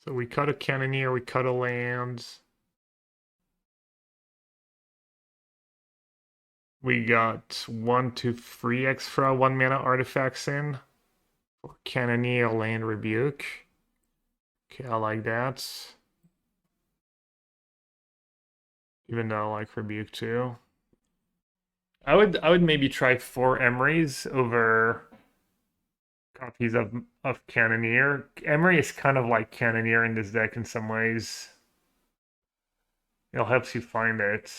So we cut a Cannoneer, we cut a land. We got 1, 2, 3 extra 1 mana artifacts in for Cannoneer Land Rebuke. Okay, I like that. Even though I like Rebuke too. I would maybe try 4 Emerys over copies of Cannoneer. Emery is kind of like Cannoneer in this deck in some ways. It helps you find it.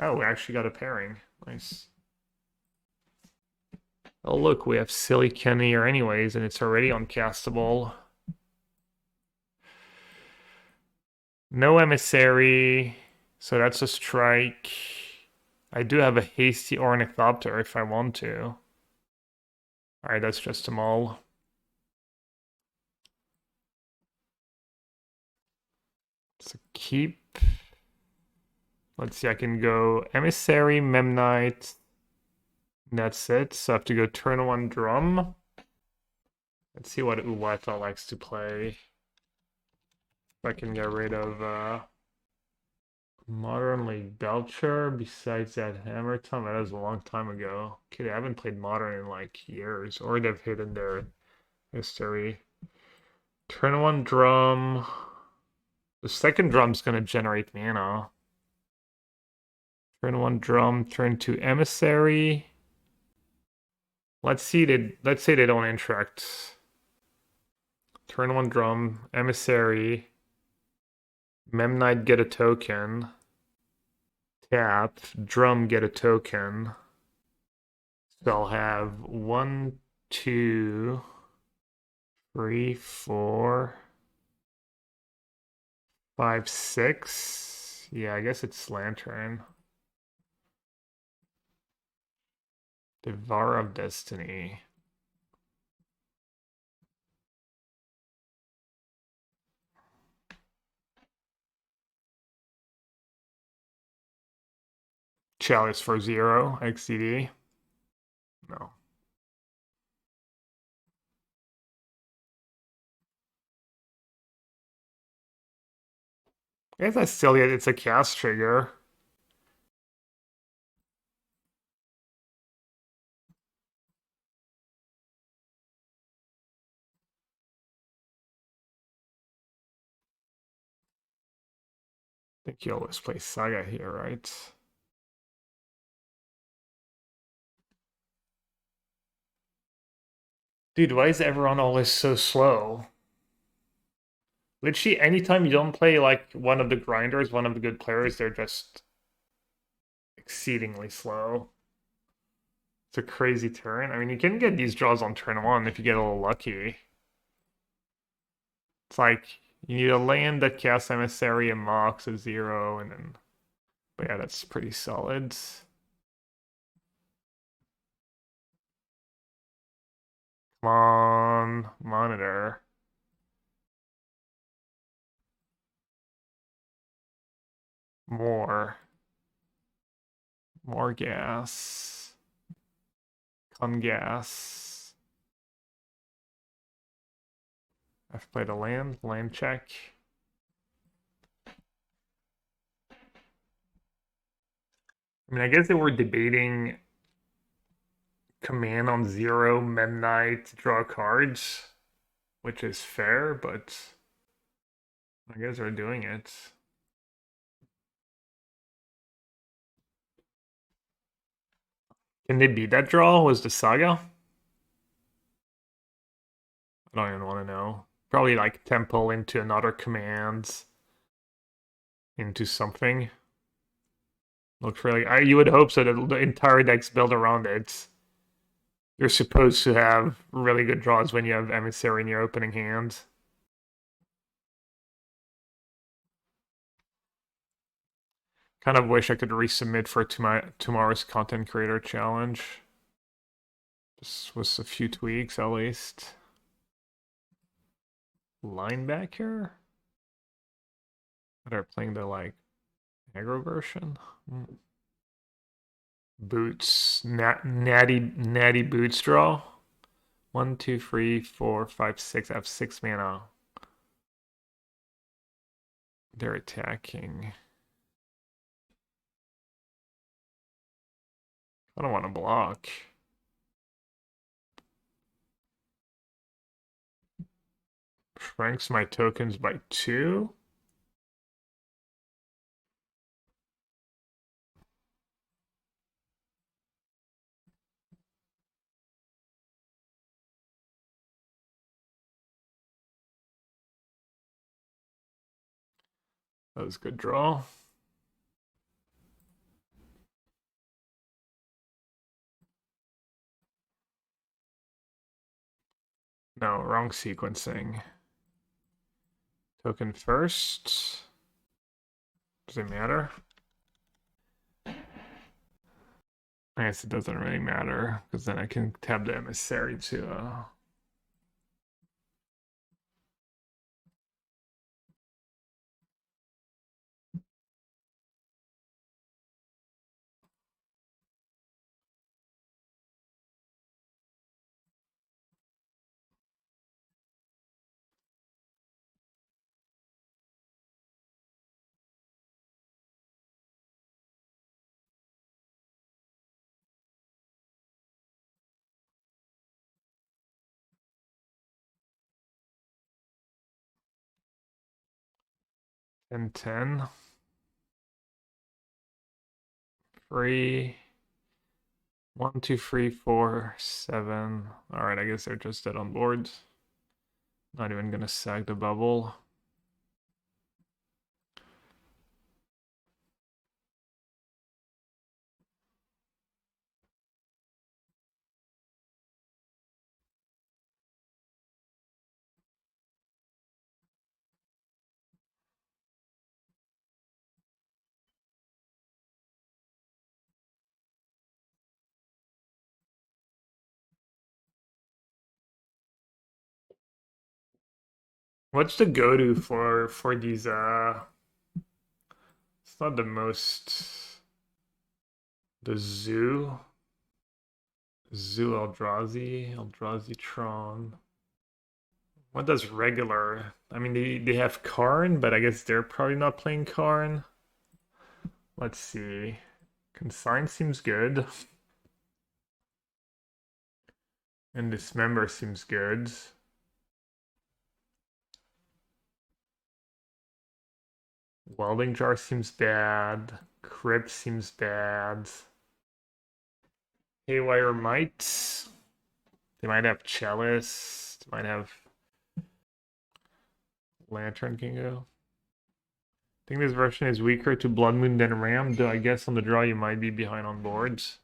Oh, we actually got a pairing. Nice. Oh, look, we have silly Cannoneer anyways, and it's already uncastable. No Emissary, so that's a strike. I do have a hasty Ornithopter if I want to. Alright, that's just a mole. So keep. Let's see, I can go Emissary, Memnite. That's it. So I have to go turn 1 drum. Let's see what Uwata likes to play. If I can get rid of Modern League Belcher. Besides that Hammer Time, that was a long time ago. Okay, I haven't played Modern in like years, or they've hidden their history. Turn 1 drum. The second drum's gonna generate mana. Turn 1 drum, turn 2 Emissary. Let's say they don't interact. Turn 1 drum, Emissary. Memnite get a token. Tap, drum get a token. So I'll have 1, 2, 3, 4, 5, 6. Yeah, I guess it's Lantern. Devour of Destiny. Chalice for 0, XCD. No. I guess that's silly. It's a cast trigger. I think you always play Saga here, right? Dude, why is everyone always so slow? Literally, anytime you don't play like one of the grinders, one of the good players, they're just exceedingly slow. It's a crazy turn. I mean, you can get these draws on turn 1 if you get a little lucky. It's like you need a land that casts Emissary and Mox at 0, and then. But yeah, that's pretty solid. Come on, monitor. More. More gas. Come gas. I've played a land check. I mean, I guess they were debating command on 0, Memnite, draw cards, which is fair, but I guess they're doing it. Can they beat that draw? Was the Saga? I don't even want to know. Probably like Temple into another command, into something. Looks really. You would hope so that the entire deck's built around it. You're supposed to have really good draws when you have Emissary in your opening hand. Kind of wish I could resubmit for tomorrow's content creator challenge. This was a few tweaks at least. Linebacker? They're playing the like aggro version. Boots, natty boots draw. 1, 2, 3, 4, 5, 6. I have 6 mana. They're attacking. I don't want to block. Shrinks my tokens by 2. That was a good draw. No, wrong sequencing. Token first. Does it matter? I guess it doesn't really matter, because then I can tab the Emissary to... 10. 3. 1, 2, 3, 4, 7. Alright, I guess they're just dead on board. Not even gonna sag the bubble. What's the go-to for these it's not the most the Zoo Eldrazi Tron. What does regular? I mean they have Karn, but I guess they're probably not playing Karn. Let's see. Consign seems good. And Dismember seems good. Welding Jar seems bad. Crypt seems bad. Haywire might. They might have Chalice. They might have Lantern Kingo. I think this version is weaker to Blood Moon than Ram, though I guess on the draw you might be behind on boards.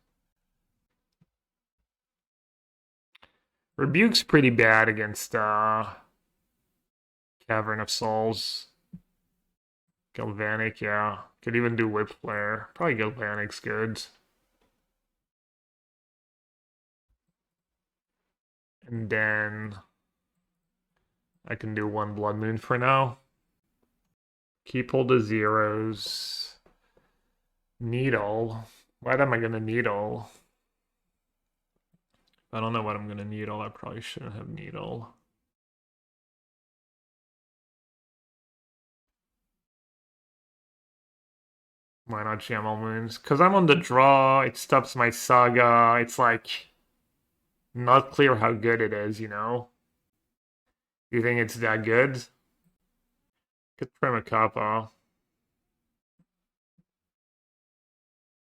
Rebuke's pretty bad against Cavern of Souls. Galvanic, yeah. Could even do Whip Flare. Probably Galvanic's good. And then I can do 1 Blood Moon for now. Keep all the zeros. Needle. What am I gonna needle? I don't know what I'm gonna needle. I probably shouldn't have needle. Why not jam all moons? Because I'm on the draw, it stops my saga. It's like not clear how good it is, you know? You think it's that good? Could trim a kappa.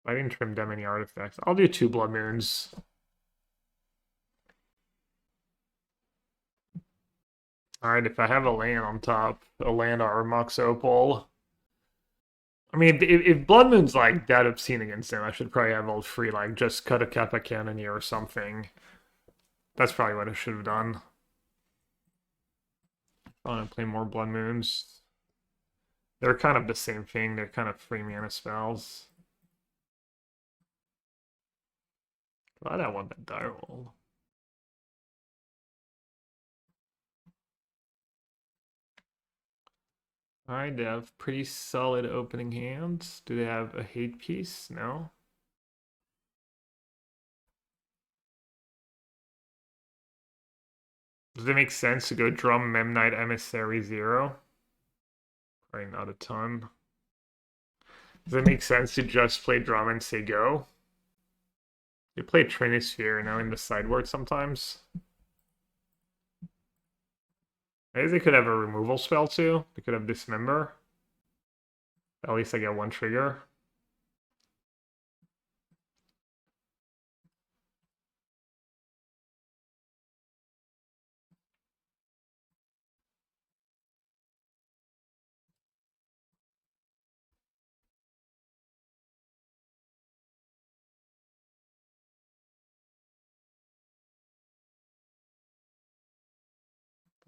I didn't trim that many artifacts. I'll do 2 blood moons. Alright, if I have a land on top, a land or Mox Opal. I mean, if Blood Moon's like that obscene against him, I should probably have all free, like just cut a Kappa Cannoneer or something. That's probably what I should have done. I want to play more Blood Moons. They're kind of the same thing. They're kind of free mana spells. Glad I want that die roll. Alright, they have pretty solid opening hands. Do they have a hate piece? No. Does it make sense to go drum Memnite Emissary 0? Probably not a ton. Does it make sense to just play drum and say go? You play Trinisphere now in the sideboard sometimes. Maybe they could have a removal spell too. They could have Dismember. At least I get one trigger.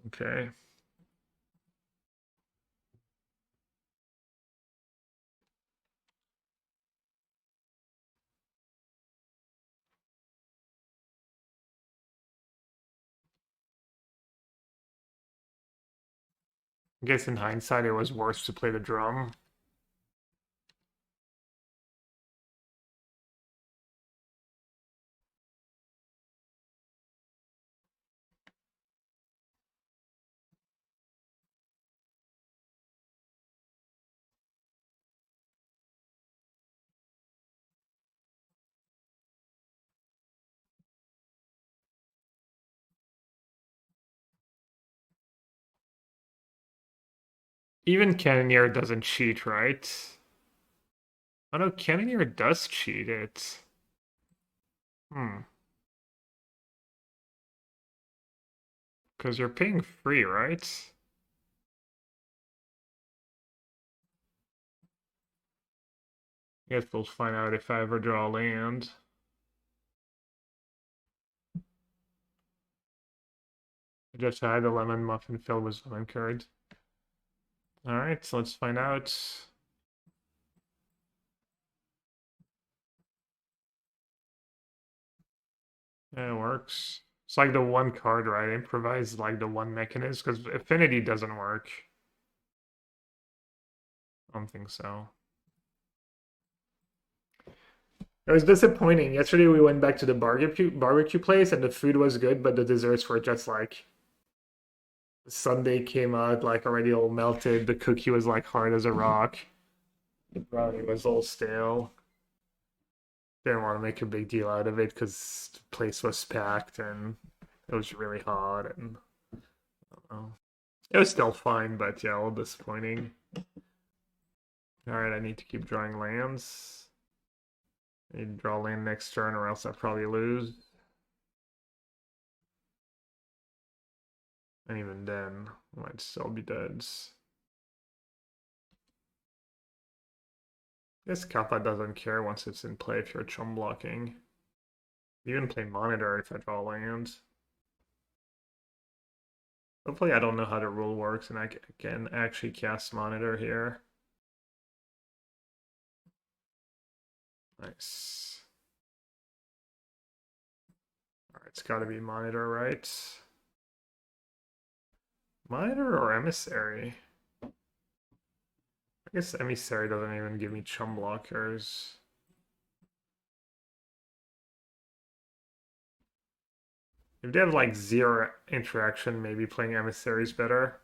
Okay. I guess in hindsight it was worse to play the drum. Even Cannoneer doesn't cheat, right? Oh no, Cannoneer does cheat it. Hmm. Because you're paying free, right? Guess we'll find out if I ever draw land. I just had the lemon muffin filled with lemon curd. Alright, so let's find out. Yeah, it works. It's like the one card, right? Improvise like the one mechanism, because Affinity doesn't work. I don't think so. It was disappointing. Yesterday we went back to the barbecue place and the food was good, but the desserts were just like the sundae came out like already all melted. The cookie was like hard as a rock. The brownie was all stale. Didn't want to make a big deal out of it because the place was packed and it was really hot and I don't know. It was still fine, but yeah, a little disappointing. Alright, I need to keep drawing lands. I need to draw land next turn or else I'll probably lose. And even then, I might still be dead. I guess Kappa doesn't care once it's in play if you're chum blocking. You even play Monitor if I draw land. Hopefully I don't know how the rule works and I can actually cast Monitor here. Nice. Alright, it's gotta be Monitor, right? Monitor or Emissary? I guess Emissary doesn't even give me chum blockers. If they have like zero interaction, maybe playing Emissary is better.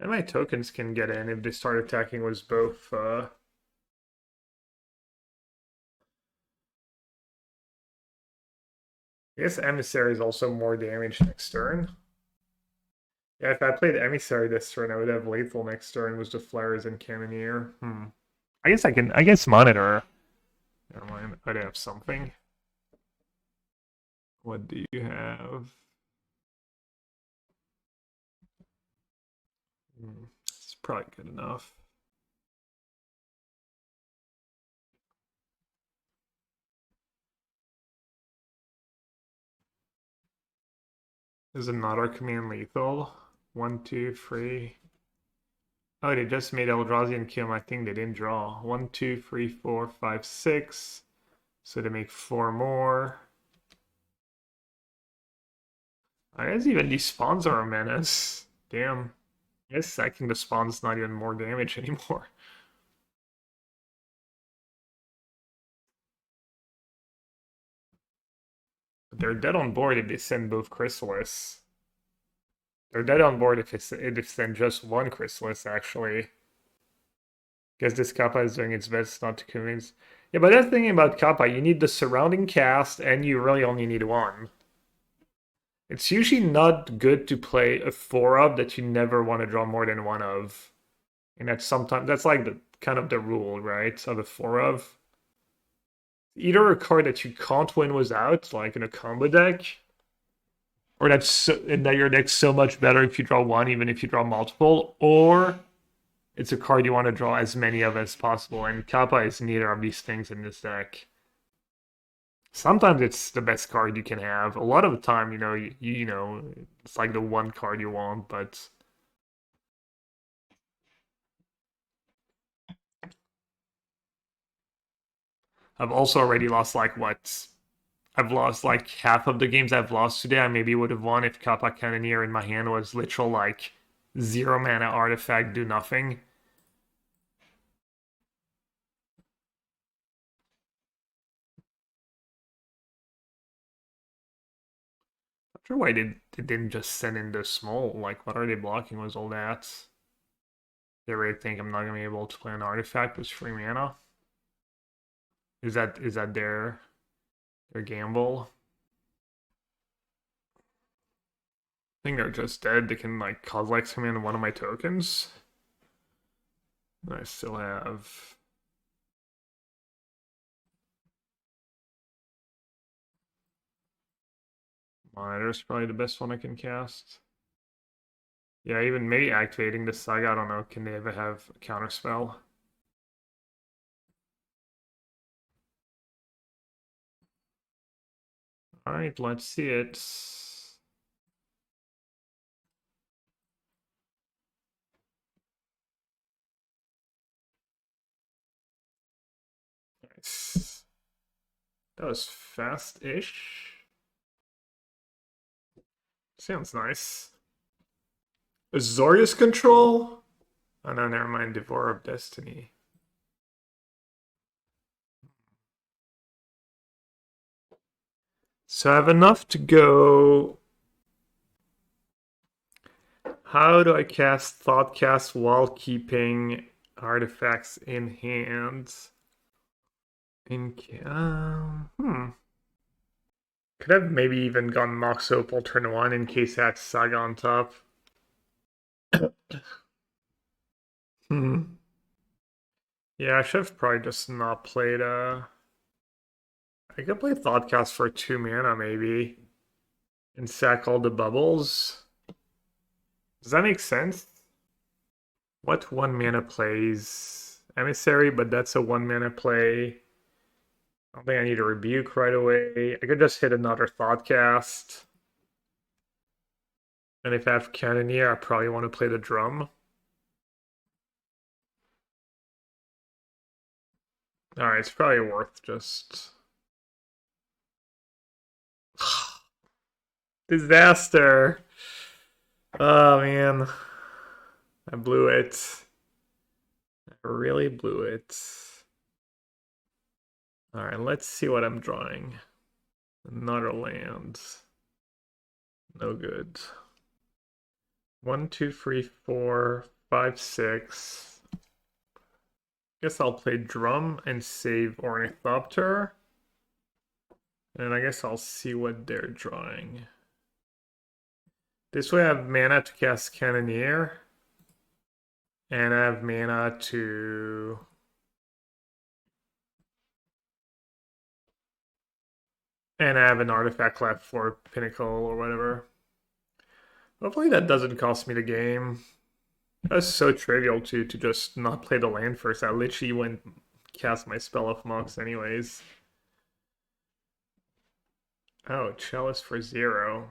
And my tokens can get in if they start attacking with both. I guess Emissary is also more damage next turn. Yeah, if I played Emissary this turn, I would have Lethal next turn with the Flares and Cannoneer. I guess I can. I guess Monitor. Never mind. I'd have something. What do you have? It's probably good enough. Is another command lethal? 1, 2, 3. Oh, they just made Eldrazi and Kim. I think they didn't draw. 1, 2, 3, 4, 5, 6. So they make 4 more. I guess even these spawns are a menace. Damn. I guess sacking the spawn's not even more damage anymore. But they're dead on board if they send both Chrysalis. They're dead on board if they send just one Chrysalis, actually. Guess this Kappa is doing its best not to convince. Yeah, but that's the thing about Kappa, you need the surrounding cast, and you really only need one. It's usually not good to play a 4-of that you never want to draw more than one of. And that's like the kind of the rule, right? Of a 4-of. Either a card that you can't win without, like in a combo deck, or and that your deck's so much better if you draw one, even if you draw multiple, or it's a card you want to draw as many of as possible, and Kappa is neither of these things in this deck. Sometimes it's the best card you can have. A lot of the time, you know, it's like the one card you want, but I've also already lost like what? I've lost like half of the games I've lost today. I maybe would have won if Kappa Cannoneer in my hand was literal like 0 mana artifact, do nothing. Not sure why they didn't just send in the small. Like, what are they blocking with all that? They really think I'm not gonna be able to play an artifact with 3 mana? Is that their gamble? I think they're just dead. They can like Kozilek's come in one of my tokens. I still have Monitor's probably the best one I can cast. Yeah, even maybe activating the Saga, I don't know. Can they ever have a counterspell? Alright, let's see it. Nice. That was fast-ish. Sounds nice. Azorius Control? Oh no, never mind. Devourer of Destiny. So I have enough to go. How do I cast Thoughtcast while keeping artifacts in hand? Could have maybe even gone Mox Opal turn 1 in case I had Saga on top. Hmm. Yeah, I should have probably just not played I could play Thoughtcast for 2 mana maybe. And sack all the bubbles. Does that make sense? What 1 mana plays? Emissary, but that's a 1 mana play. I don't think I need a rebuke right away. I could just hit another Thoughtcast. And if I have Cannoneer, I probably want to play the drum. Alright, it's probably worth just... Disaster! Oh man. I blew it. I really blew it. Alright, let's see what I'm drawing. Another land. No good. 1, 2, 3, 4, 5, 6. Guess I'll play drum and save Ornithopter. And I guess I'll see what they're drawing. This way I have mana to cast Cannoneer. And I have mana to... And I have an artifact left for Pinnacle or whatever. Hopefully that doesn't cost me the game. That's so trivial to just not play the land first. I literally went cast my spell of Mox anyways. Oh, Chalice for 0.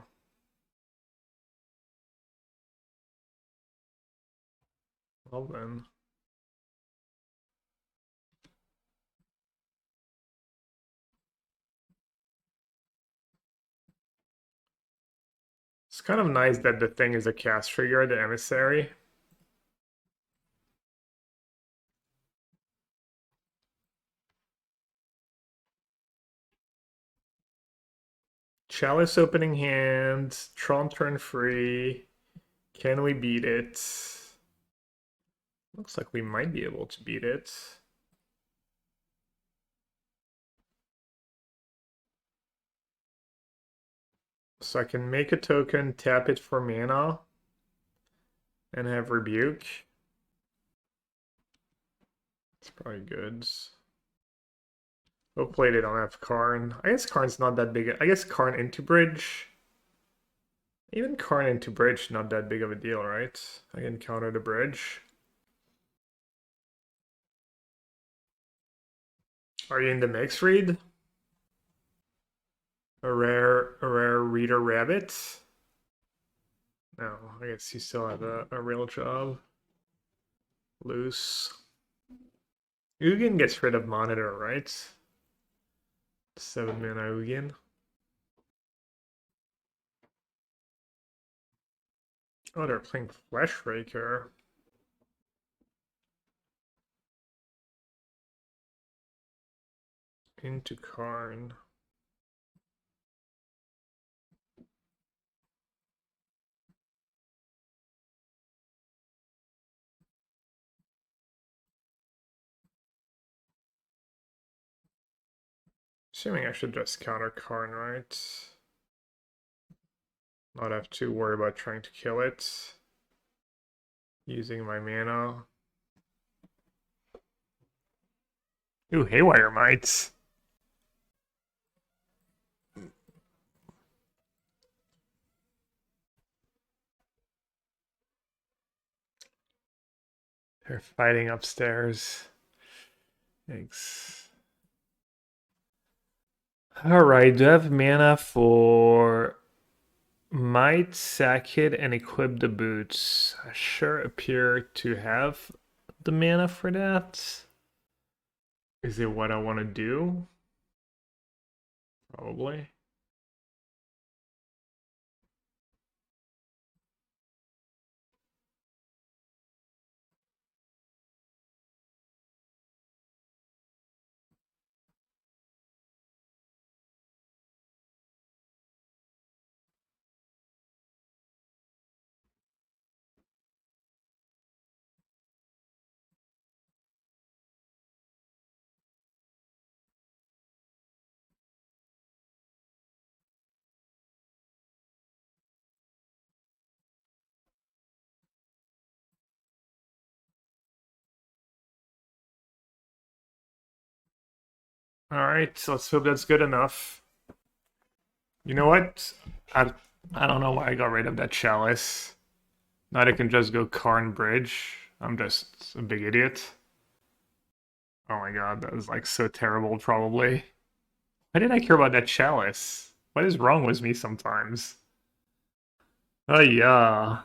Well then. It's kind of nice that the thing is a cast trigger, the Emissary. Chalice opening hand, Tron turn free. Can we beat it? Looks like we might be able to beat it. So I can make a token, tap it for mana, and have Rebuke. It's probably good. Hopefully they don't have Karn. I guess Karn's not that big. I guess Karn into Bridge. Even Karn into Bridge, not that big of a deal, right? I can counter the Bridge. Are you in the mix, Reed? A rare Reader Rabbit? No, I guess you still have a real job. Loose. Ugin gets rid of Monitor, right? 7 mana Ugin. Oh, they're playing Fleshraker. Into Karn. Assuming I should just counter Karn, right? Not have to worry about trying to kill it. Using my mana. Ooh, Haywire Mites. They're fighting upstairs. Thanks. Alright, do I have mana for Might, sack it, and equip the boots? I sure appear to have the mana for that. Is it what I want to do? Probably. Alright, so let's hope that's good enough. You know what? I don't know why I got rid of that chalice. Now I can just go Karn Bridge. I'm just a big idiot. Oh my god, that was like so terrible, probably. Why did I care about that chalice? What is wrong with me sometimes? Oh yeah.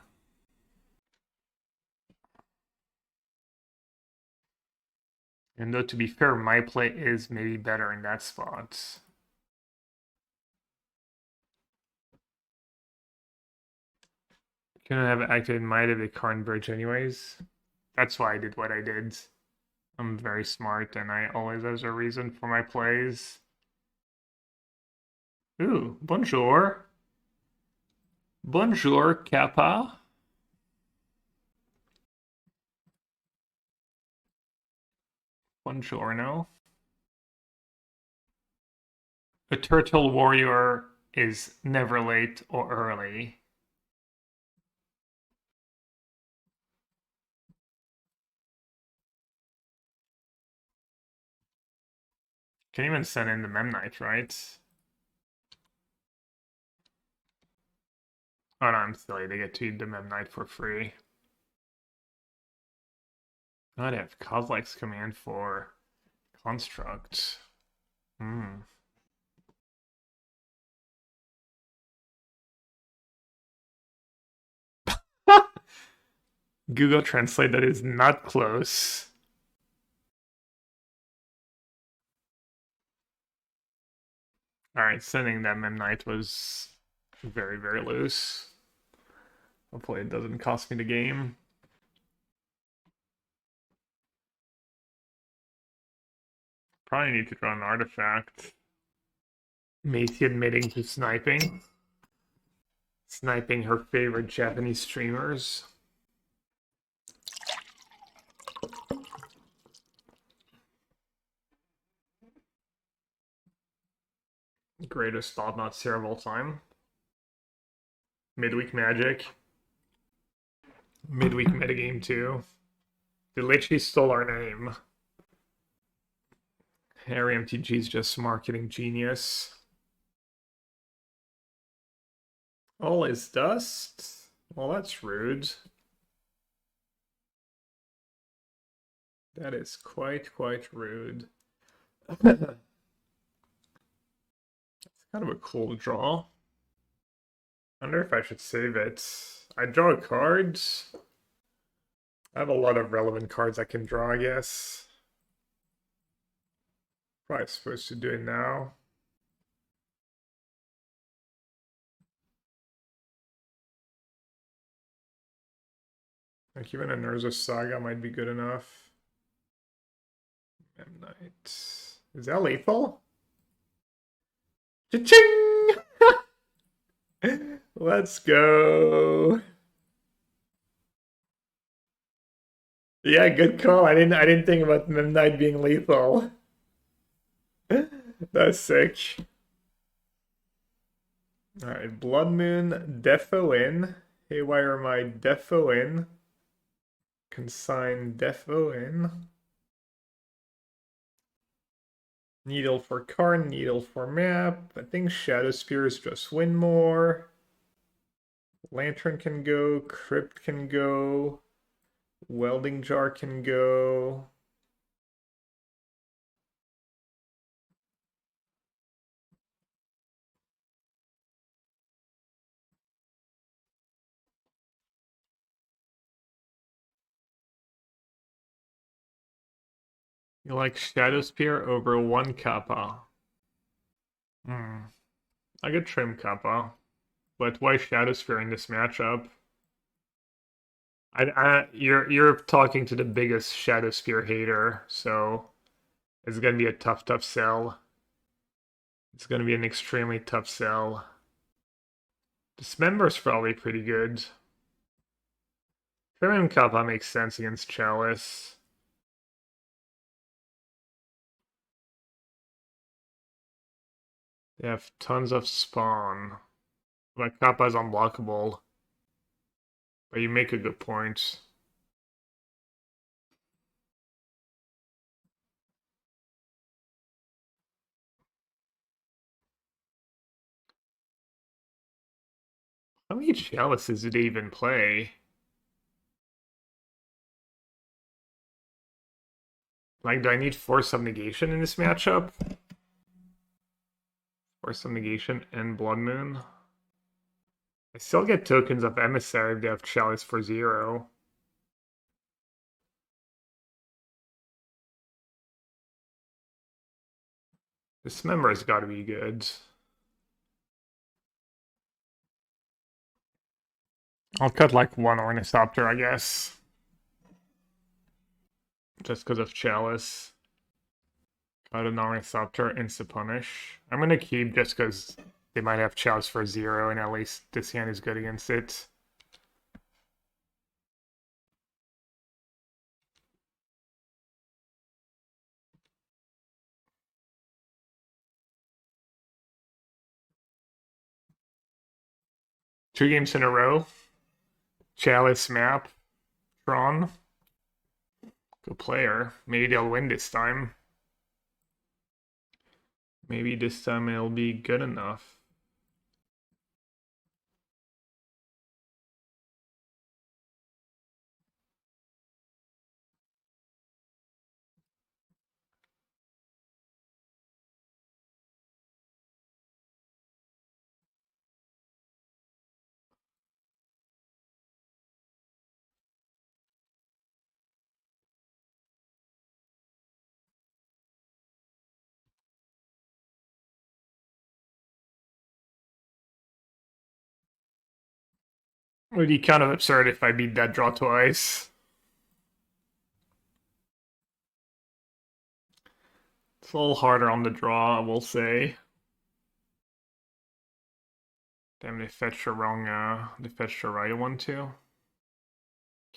And though to be fair, my play is maybe better in that spot. Couldn't have activated Might of the Karn Bridge anyways. That's why I did what I did. I'm very smart and I always have a reason for my plays. Ooh, bonjour. Bonjour, Kappa. Buongiorno. A turtle warrior is never late or early. Can even send in the Memnite, right? Oh no, I'm silly. They get to eat the Memnite for free. I'd have Kozilek's command for Construct. Hmm. Google Translate, that is not close. Alright, sending that Memnite was very, very loose. Hopefully it doesn't cost me the game. Probably need to draw an artifact. Macy admitting to sniping. Sniping her favorite Japanese streamers. Greatest thought not seer of all time. Midweek Magic. Midweek Metagame 2. They literally stole our name. Harry MTG's just marketing genius. All is dust? Well, that's rude. That is quite rude. It's kind of a cool draw. I wonder if I should save it. I draw a card. I have a lot of relevant cards I can draw, I guess. Probably supposed to do it now. Like even a Nurza Saga might be good enough. Knight. Is that lethal? Cha-ching! Let's go. Yeah, good call. I didn't think about Knight being lethal. That's sick. Alright, Blood Moon, Defo in. Haywire my Defo in. Consign Defo in. Needle for card, needle for map. I think Shadow Spears just win more. Lantern can go, Crypt can go, Welding Jar can go. You like Shadow Spear over 1 Kappa. I could trim Kappa. But why Shadow Spear in this matchup? You're talking to the biggest Shadow Spear hater, so it's gonna be a tough sell. It's gonna be an extremely tough sell. Dismember's probably pretty good. Trim Kappa makes sense against Chalice. They have tons of spawn. But Kappa is unblockable. But you make a good point. How many Chalices did they even play? Like, do I need Force of Negation in this matchup? Force of Negation and Blood Moon. I still get tokens of Emissary if they have Chalice for 0. Dismember's gotta be good. I'll cut like 1 Ornithopter, I guess. Just because of Chalice. Got an Ornithopter, Insta-Punish. I'm gonna keep just because they might have Chalice for 0, and at least this hand is good against it. Two games in a row. Chalice map. Tron. Good player. Maybe they'll win this time. Maybe this time it'll be good enough. It would be kind of absurd if I beat that draw twice. It's a little harder on the draw, I will say. Damn, they fetched the wrong, they fetched the right one too.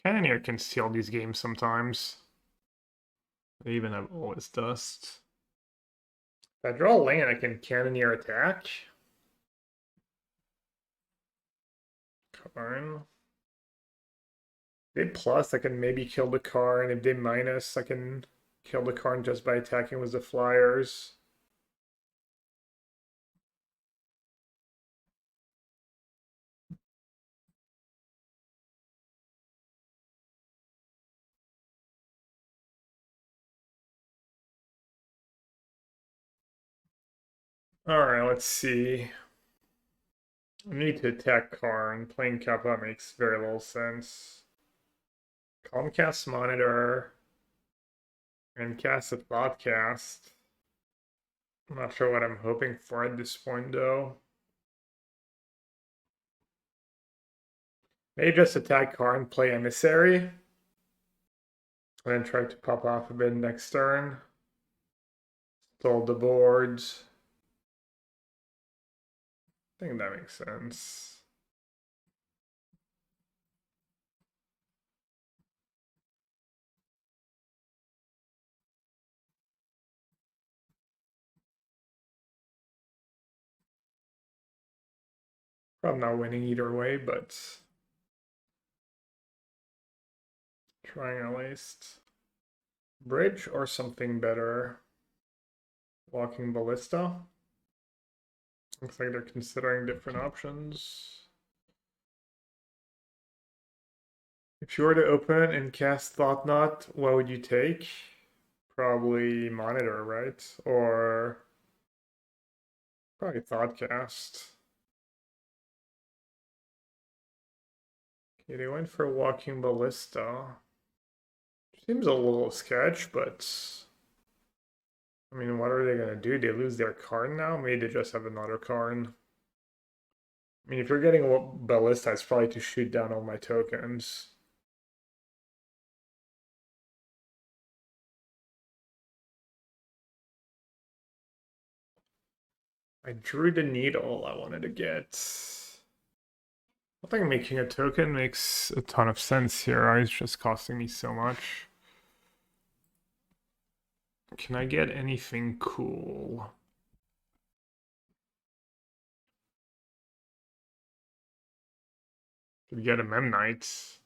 Cannoneer can steal these games sometimes. They even have always dust. If I draw a land, I can Cannoneer attack. Karn. If they plus, I can maybe kill the Karn. If they minus, I can kill the Karn just by attacking with the flyers. Alright, let's see. I need to attack Karn. Playing Kappa makes very little sense. Comcast Monitor and cast a Thoughtcast. I'm not sure what I'm hoping for at this point though. Maybe just attack Karn, play Emissary. And then try to pop off a bit next turn. Stall the boards. I think that makes sense. Probably not winning either way, but trying at least. Bridge or something better. Walking Ballista. Looks like they're considering different options. If you were to open and cast Thought Knot, what would you take? Probably Monitor, right? Or probably Thoughtcast. Okay, they went for Walking Ballista. Seems a little sketch, but I mean, what are they gonna do? They lose their card now? Maybe they just have another card. I mean, if you're getting Ballista, it's probably to shoot down all my tokens. I drew the needle I wanted to get. I think making a token makes a ton of sense here. It's just costing me so much. Can I get anything cool? Could get a Memnite.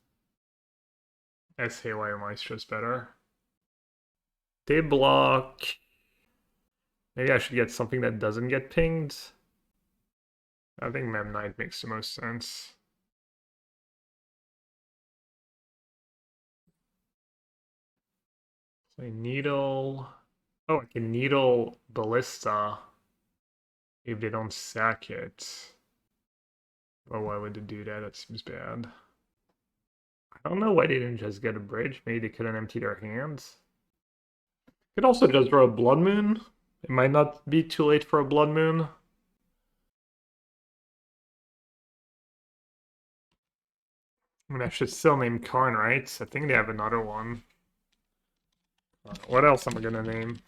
SHY Maestro's better. They block. Maybe I should get something that doesn't get pinged. I think Memnite makes the most sense. Play Needle. Oh, I can Needle Ballista if they don't sack it. Well, why would they do that? That seems bad. I don't know why they didn't just get a bridge. Maybe they couldn't empty their hands. Could also just draw a Blood Moon. It might not be too late for a Blood Moon. I mean, I should still name Karn, right? I think they have another one. What else am I gonna name?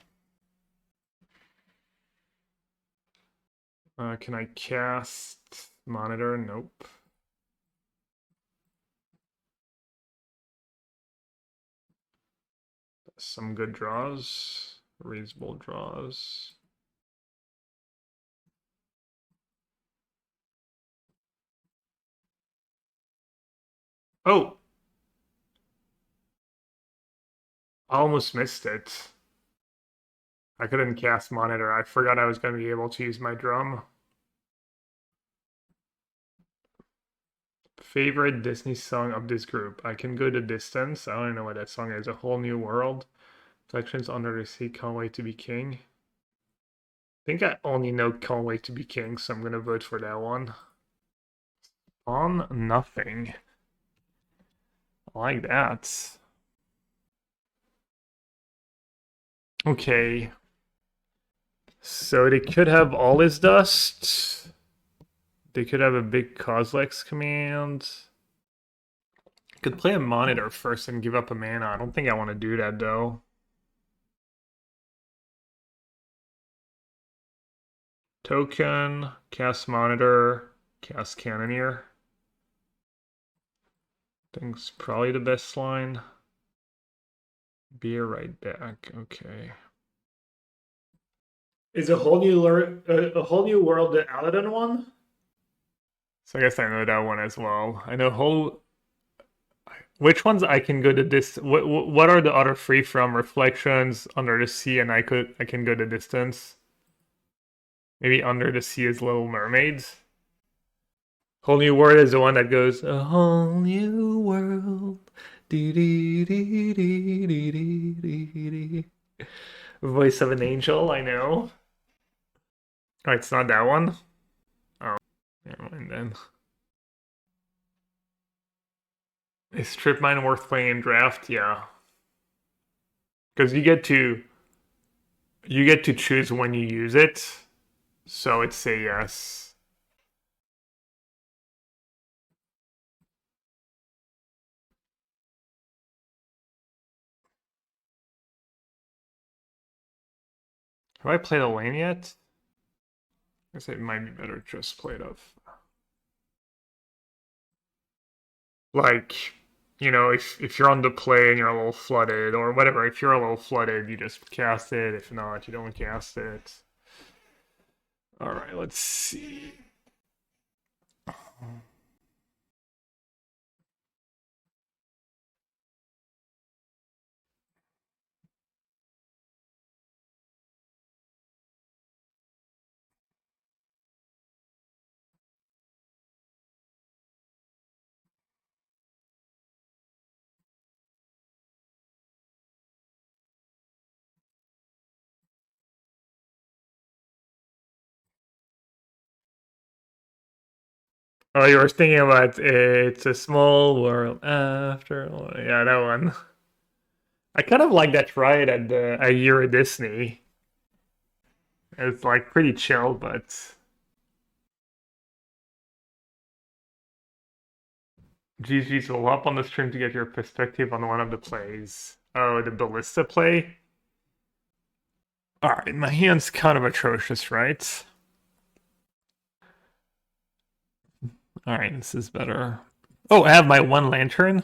Can I cast Monitor? Nope. Some good draws. Reasonable draws. Oh! I almost missed it. I couldn't cast Monitor. I forgot I was going to be able to use my drum. Favorite Disney song of this group? I Can Go the Distance. I don't know what that song is. A Whole New World. Reflections Under the Sea. Can't Wait to Be King. I think I only know Can't Wait to Be King, so I'm going to vote for that one. On nothing. I like that. Okay. So they could have all his dust. They could have a big Coslex command. Could play a Monitor first and give up a mana. I don't think I want to do that though. Token, cast Monitor, Cast Cannoneer. Think's probably the best line. Be right back. Okay. Is a whole new world the Aladdin one? So I guess I know that one as well. I know whole. Which ones I can go to this? What are the other free from Reflections, Under the Sea, and I can go the distance. Maybe Under the Sea is Little Mermaids. Whole New World is the one that goes a whole new world. Dee, dee, dee, dee, dee, dee, dee, dee. Voice of an Angel, I know. Oh, it's not that one? Oh, never mind then. Is Strip Mine worth playing in draft? Yeah. Because you get to choose when you use it. So it's a yes. Have I played a lane yet? I guess it might be better just play it off. Like, you know, if you're on the play and you're a little flooded or whatever, if you're a little flooded, you just cast it. If not, you don't cast it. All right, let's see. Oh, you were thinking about It's a Small World After. Yeah, that one. I kind of like that ride at the a Year at Disney. It's like pretty chill, but GG's will up on the stream to get your perspective on one of the plays. Oh, the Ballista play? Alright, my hand's kind of atrocious, right? Alright, this is better. Oh, I have my one lantern.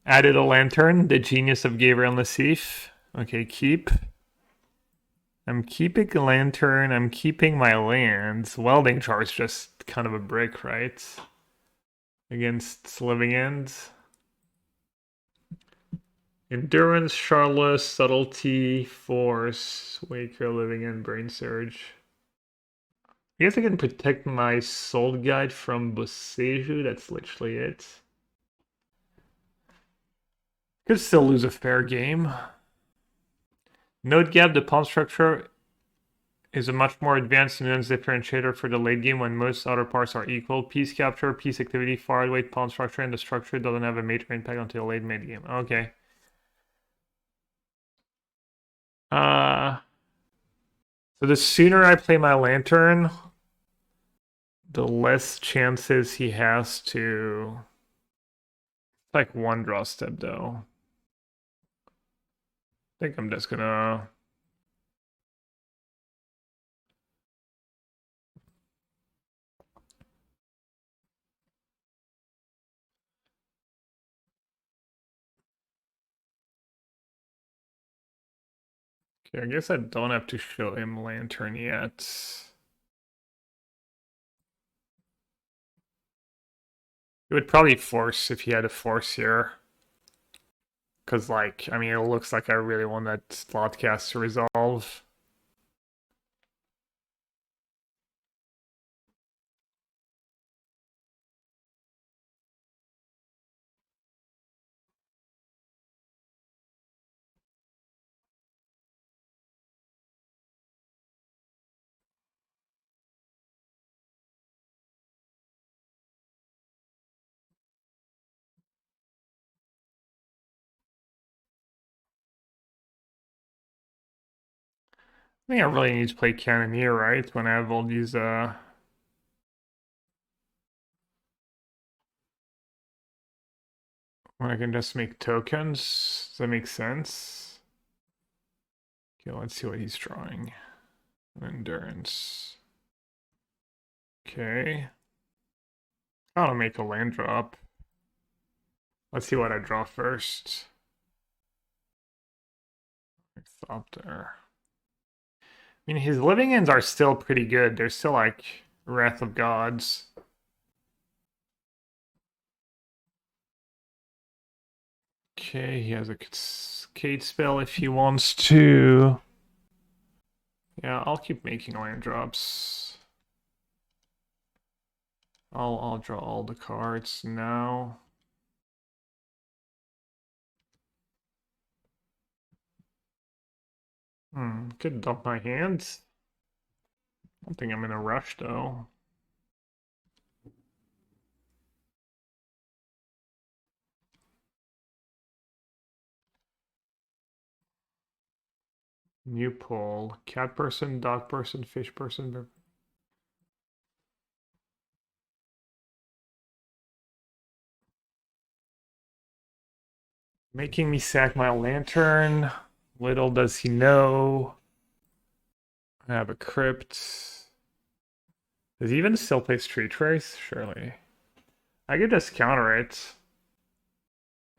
Added a lantern, the genius of Gabriel Nassif. Okay, keep. I'm keeping a lantern, I'm keeping my lands. Welding jar is just kind of a brick, right? Against living ends. Endurance, Charless, Subtlety, Force, Waker, Living End, Brain Surge. I guess I can protect my Soul Guide from Boseiju, that's literally it. Could still lose a fair game. Node Gap, the pawn structure is a much more advanced nuance differentiator for the late game when most other parts are equal. Piece capture, piece activity, far away pawn structure, and the structure doesn't have a major impact until late mid game. Okay. So the sooner I play my lantern, the less chances he has to. It's like one draw step though. I think I'm just gonna. Okay, I guess I don't have to show him lantern yet. It would probably force if he had a force here. Because, like, I mean, it looks like I really want that slot cast to resolve. I think I really need to play Cannoneer, right? When I have all these, when I can just make tokens. Does that make sense? Okay, let's see what he's drawing. Endurance. Okay. Gotta make a land drop. Let's see what I draw first. Stop there. I mean, his living ends are still pretty good. They're still like Wrath of Gods. Okay, he has a Cascade spell if he wants to. Yeah, I'll keep making land drops. I'll draw all the cards now. Could dump my hands. I don't think I'm in a rush though. New pull. Cat person, dog person, fish person. Making me sack my lantern. Little does he know. I have a crypt. Does he even still play Street Trace? Surely. I could just counter it.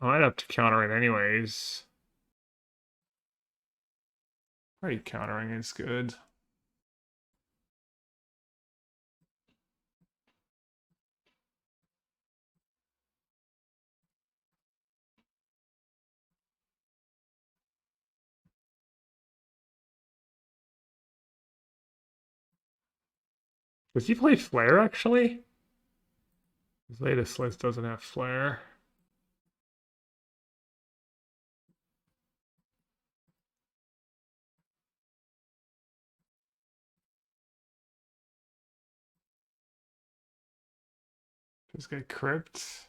I might have to counter it anyways. Probably countering is good. Does he play Flare actually? His latest list doesn't have Flare. This guy Crypt.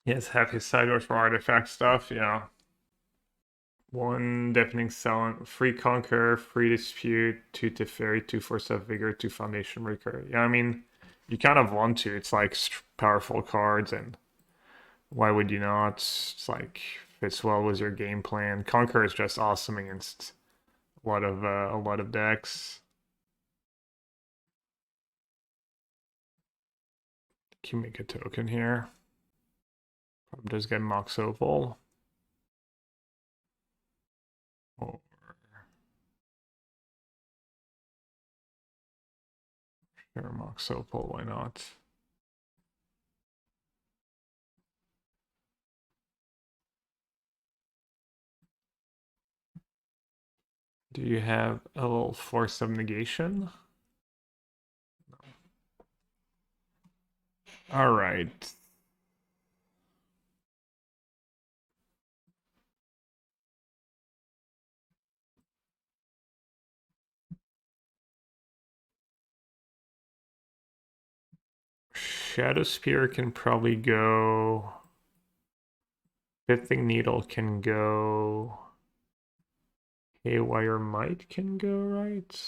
He has half his sideboard for artifact stuff, yeah. One Deafening Silent, free Conquer, free Dispute, 2 Teferi, 2 Force of Vigor, 2 Foundation Breaker. Yeah, I mean, you kind of want to. It's like powerful cards, and why would you not? It's like fits well with your game plan. Conquer is just awesome against a lot of decks. Can make a token here. Probably does get Mox Opal. Or sure, Mox Opal, why not? Do you have a little Force of Negation? All right. Shadow Spear can probably go. Pithing Needle can go. Haywire Might can go, right?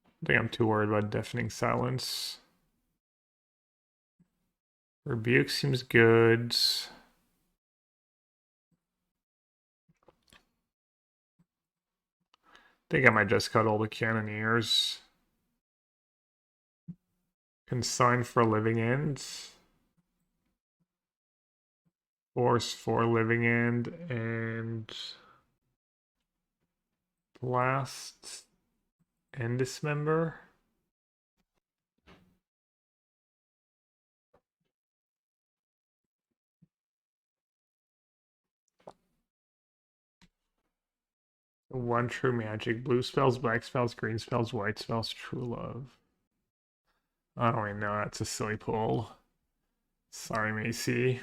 I think I'm too worried about Deafening Silence. Rebuke seems good. I think I might just cut all the Cannoneers. Consign for Living End. Force for Living End and Blast and Dismember. One True Magic. Blue spells, black spells, green spells, white spells, True Love. I don't even know. That's a silly pull. Sorry, Macy.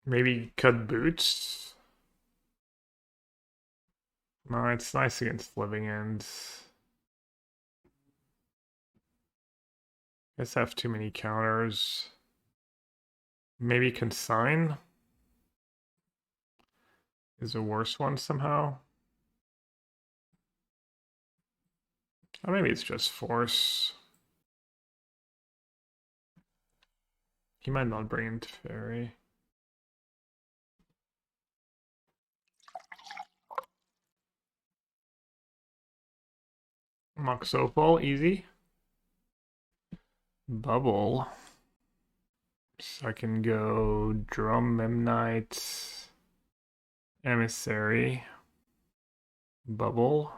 Maybe cut boots. No, it's nice against living ends. Guess I have too many counters. Maybe consign is a worse one somehow. Or maybe it's just force. He might not bring in Fairy. Mox Opal, easy. Bubble. So I can go Drum Memnite, Emissary, Bubble,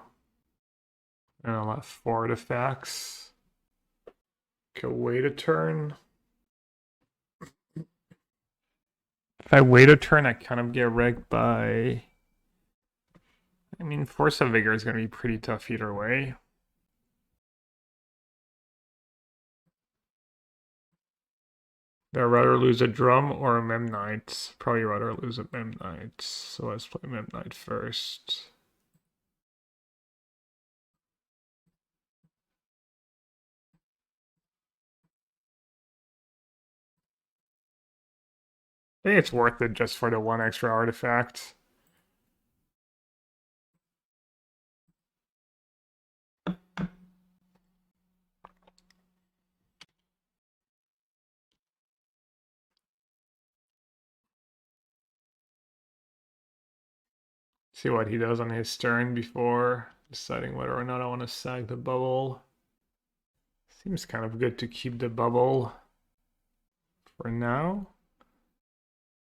and I'll have 4 artifacts. Go wait a turn. If I wait a turn, I kind of get wrecked by... I mean, Force of Vigor is going to be pretty tough either way. I'd rather lose a Drum or a Memnite. Probably rather lose a Memnite. So let's play Memnite first. I think it's worth it just for the 1 extra artifact. See what he does on his turn before deciding whether or not I want to sag the bubble. Seems kind of good to keep the bubble for now.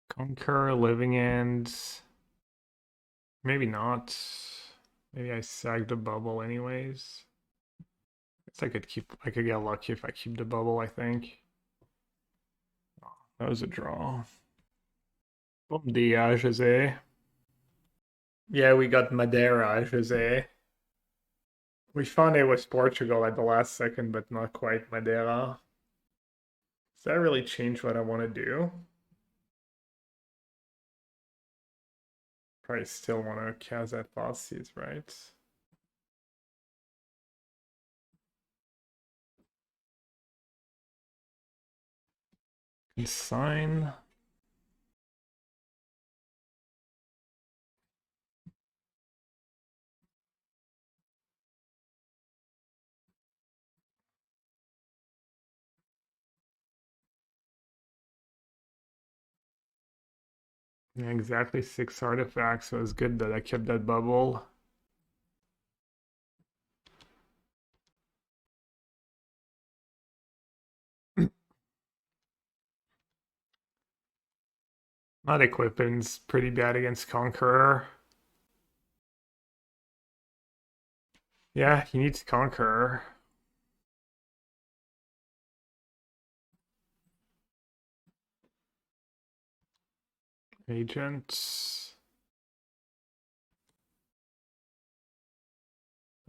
Conquer, Living Ends. Maybe not. Maybe I sag the bubble anyways. Guess I could get lucky if I keep the bubble, I think. Oh, that was a draw. Bom dia, Jose. Yeah, we got Madeira, Jose. We found it was Portugal at the last second, but not quite Madeira. Does that really change what I want to do? Probably still want to cast that Thoughtseize, right? Consign. Yeah, exactly 6 artifacts, so it's good that I kept that bubble. Not equipping's pretty bad against Conqueror. Yeah, he needs Conqueror. Agent.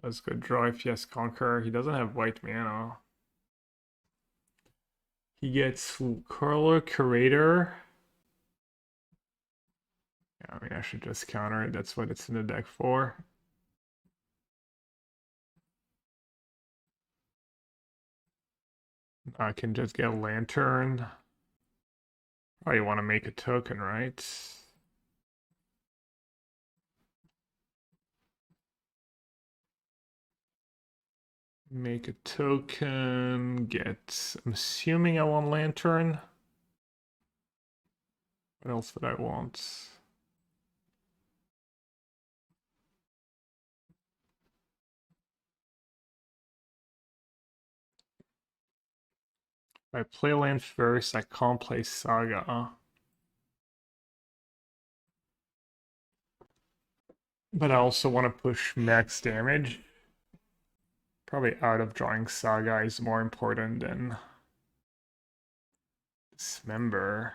That's good draw if he has Conqueror. He doesn't have white mana. He gets Curler Curator. Yeah, I mean, I should just counter it. That's what it's in the deck for. I can just get a Lantern. Oh, you want to make a token, right? Make a token, get... I'm assuming I want Lantern. What else would I want? If I play land first, I can't play Saga. But I also want to push max damage. Probably out of drawing Saga is more important than Dismember.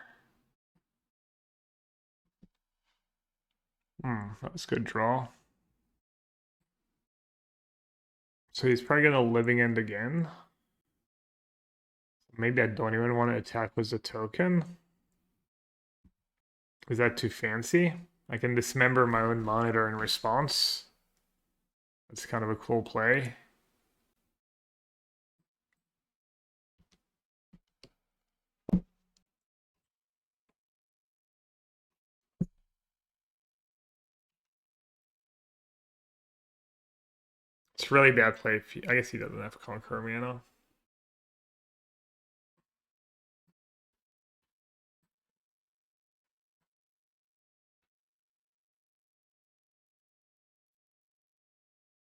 That was a good draw. So he's probably gonna Living End again. Maybe I don't even want to attack with the token. Is that too fancy? I can Dismember my own monitor in response. That's kind of a cool play. It's a really bad play. If I guess he doesn't have Conquer mana.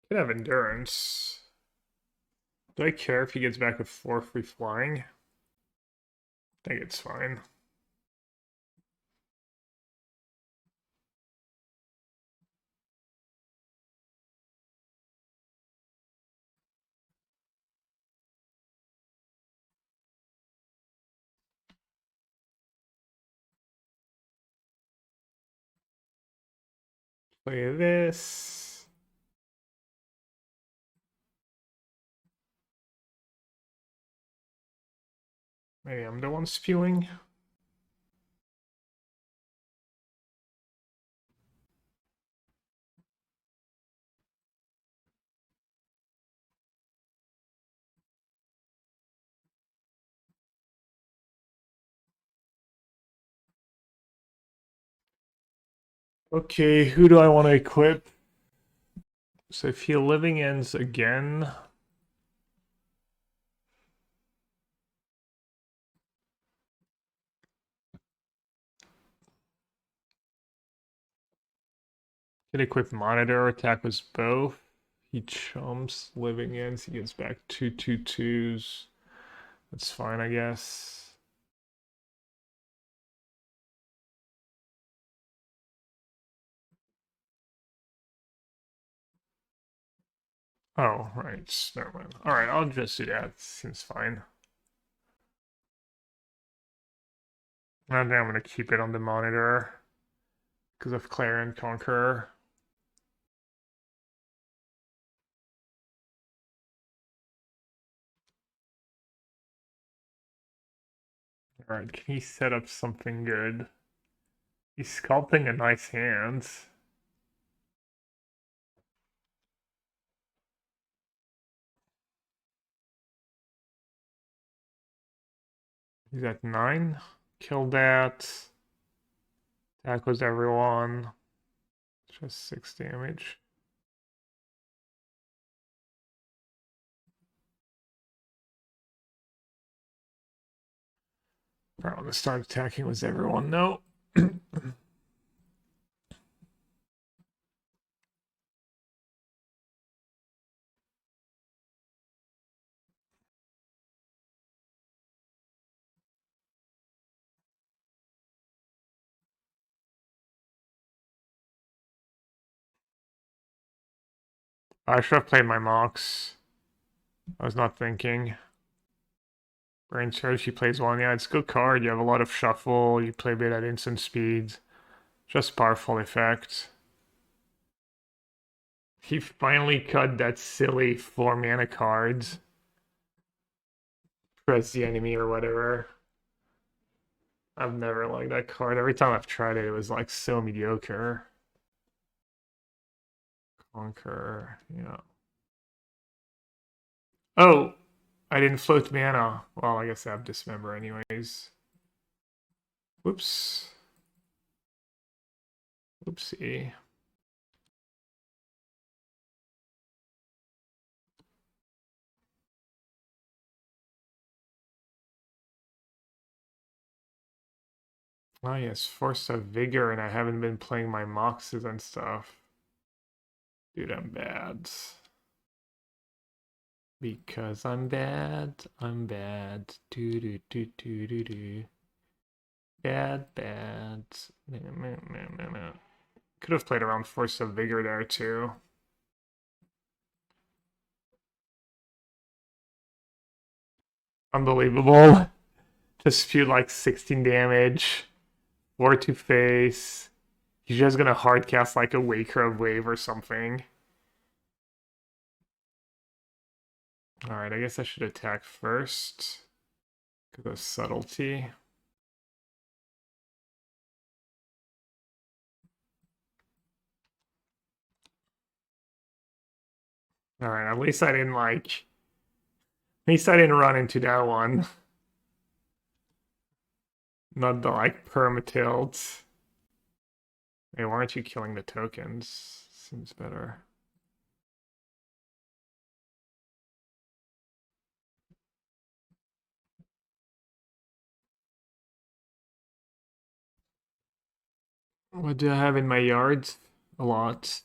Could have Endurance. Do I care if he gets back with 4 free flying? I think it's fine. Play this. Maybe I'm the one spewing. Okay, who do I want to equip? So if he living ends again. Could equip Monitor, attack was both. He chumps living ends, he gets back 2/2/2s. That's fine, I guess. Oh, right. Never mind. Alright, I'll just do that. Seems fine. I think I'm gonna keep it on the monitor because of Claire and Conqueror. Alright, can he set up something good? He's sculpting a nice hand. He's at 9. Kill that. Attack was everyone. Just 6 damage. Probably gonna start attacking was everyone. No. I should have played my mocks. I was not thinking. Brain Surge, he plays one. Yeah, it's a good card. You have a lot of shuffle. You play a bit at instant speed. Just powerful effect. He finally cut that silly 4 mana cards. Press the enemy or whatever. I've never liked that card. Every time I've tried it, it was like so mediocre. Conquer, yeah. Oh, I didn't float mana. Well, I guess I have Dismember anyways. Whoops. Whoopsie. Oh yes, Force of Vigor, and I haven't been playing my Moxes and stuff. Dude, I'm bad. Because I'm bad. I'm bad. Do do do do do do. Bad, bad. No. Could have played around Force of Vigor there too. Unbelievable. Just spew like 16 damage. 4 to face. He's just gonna hardcast like a Waker of Wave or something. Alright, I guess I should attack first. Because of subtlety. Alright, at least I didn't like... At least I didn't run into that one. Not the, like, permatilt. Hey, why aren't you killing the tokens? Seems better. What do I have in my yard? A lot.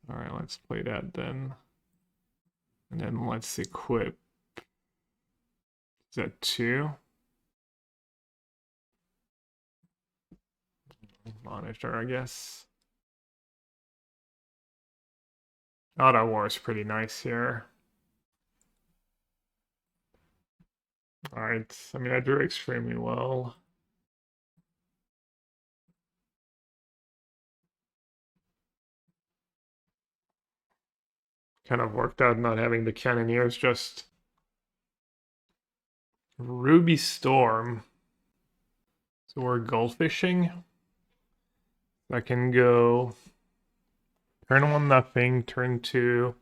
Alright, let's play that then. And then let's equip. Is that 2? Monitor, I guess. Auto War is pretty nice here. Alright, I mean, I drew extremely well. Kind of worked out not having the Cannoneers, just Ruby Storm. So we're goldfishing. I can go turn 1 nothing, turn 2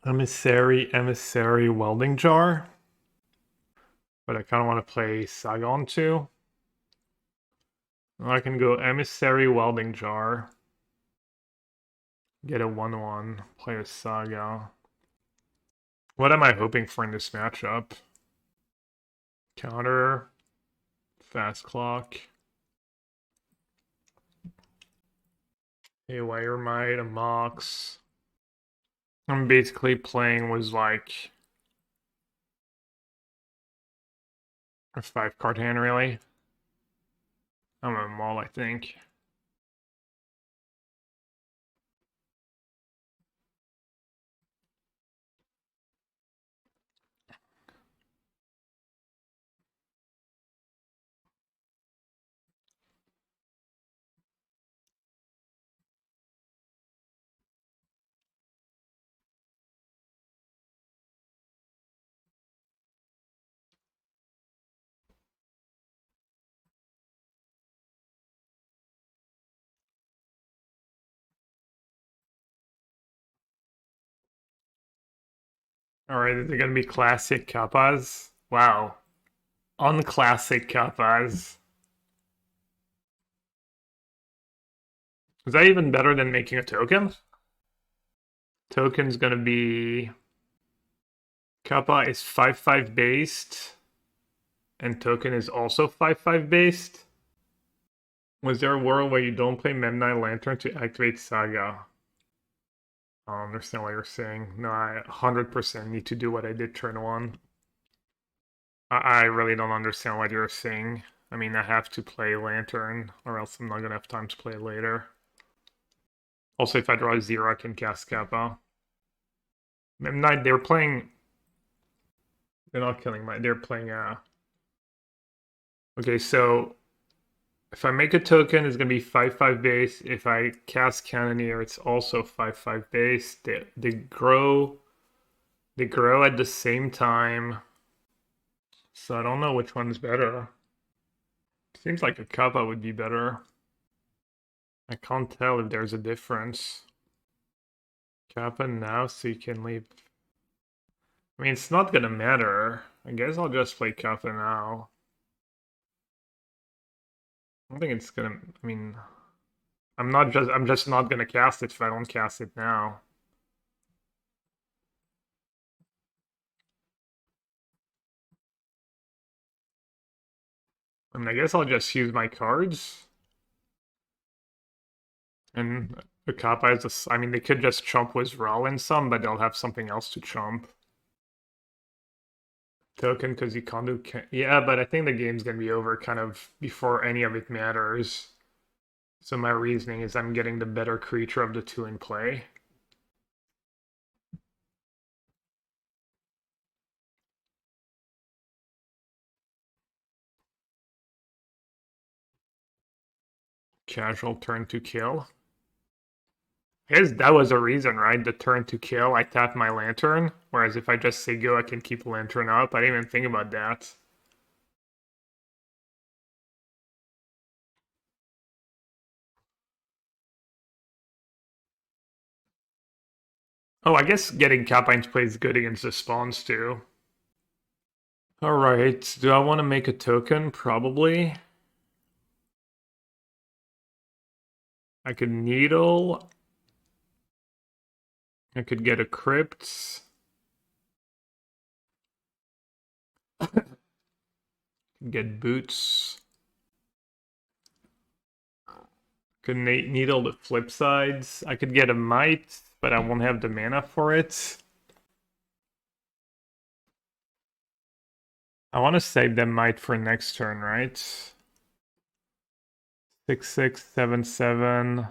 Emissary Welding Jar. But I kind of want to play Saga on 2. I can go Emissary Welding Jar. Get a 1/1, play a Saga. What am I hoping for in this matchup? Counter, Fast Clock, a Wiremite, a Mox. I'm basically playing was like a 5-card hand, really. I'm a Maul, I think. Alright, is it gonna be classic Kappas? Wow. Unclassic Kappas. Is that even better than making a token? Token's gonna be... Kappa is 5/5 based. And token is also 5/5 based. Was there a world where you don't play Memnite Lantern to activate Saga? I don't understand what you're saying. No, I 100% need to do what I did turn 1. I really don't understand what you're saying. I mean, I have to play Lantern, or else I'm not gonna have time to play later. Also, if I draw a 0, I can cast Kappa. Memnite, they're playing... They're not killing my... They're playing... Okay, so... If I make a token, it's gonna be 5/5 base. If I cast Cannoneer, it's also 5/5 base. They grow at the same time. So I don't know which one's better. Seems like a Kappa would be better. I can't tell if there's a difference. Kappa now, so you can leave. I mean, it's not gonna matter. I guess I'll just play Kappa now. I don't think it's gonna. I mean, I'm just not gonna cast it if I don't cast it now. I mean, I guess I'll just use my cards. And the Kappa is a, I mean, they could just chump with Raw some, but they'll have something else to chump. Token, because you can't do... Yeah, but I think the game's gonna be over kind of before any of it matters. So my reasoning is I'm getting the better creature of the 2 in play. Casual turn to kill. I guess that was a reason, right? The turn to kill, I tap my Lantern. Whereas if I just say go, I can keep Lantern up. I didn't even think about that. Oh, I guess getting Kappa into play is good against the spawns too. Alright, do I want to make a token? Probably. I could needle. I could get a crypt. Get boots. Could needle the flip sides. I could get a might, but I won't have the mana for it. I want to save the might for next turn, right? 6, 7, 7.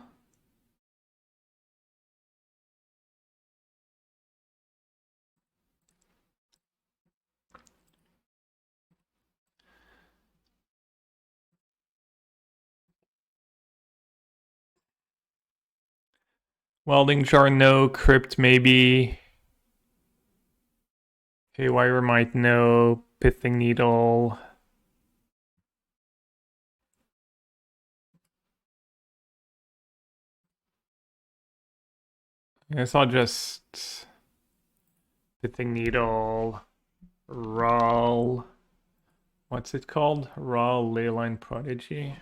Welding jar, no. Crypt, maybe. Haywire might, no. Pithing needle. I guess I'll just pithing needle. Raw. What's it called? Raw Leyline Prodigy.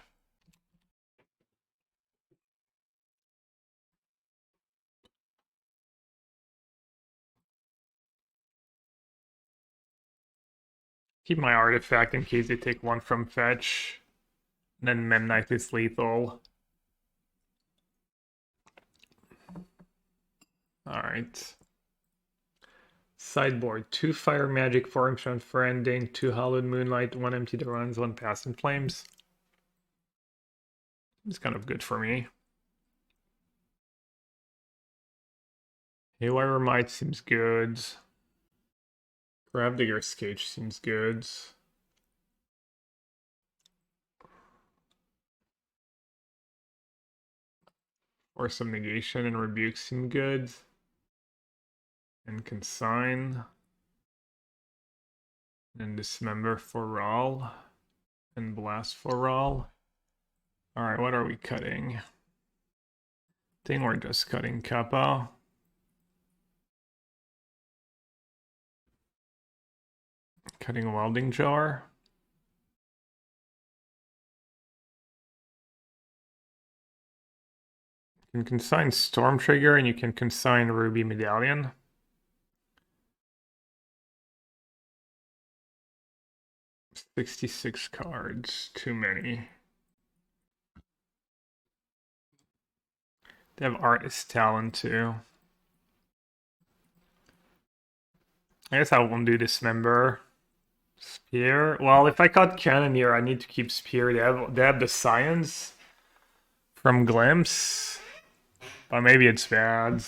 Keep my artifact in case they take one from fetch. And then Memnite is lethal. Alright. Sideboard. 2 Fire Magic, 4 Enchant Friending, 2 Hallowed Moonlight, 1 Empty the Runs, 1 Past in Flames. It's kind of good for me. Haywire Might seems good. Gravedigger's Cage seems good. Or some Negation and Rebuke seem good. And Consign. And Dismember for Rawl. And Blast for Rawl. Alright, what are we cutting? I think we're just cutting Kappa. Cutting a Welding Jar. You can consign Storm Trigger and you can consign Ruby Medallion. $66 cards, too many. They have Artist Talent too. I guess I won't do Dismember. Spear. Well, if I cut Cannoneer, I need to keep Spear. They have the Science from Glimpse. But maybe it's bad.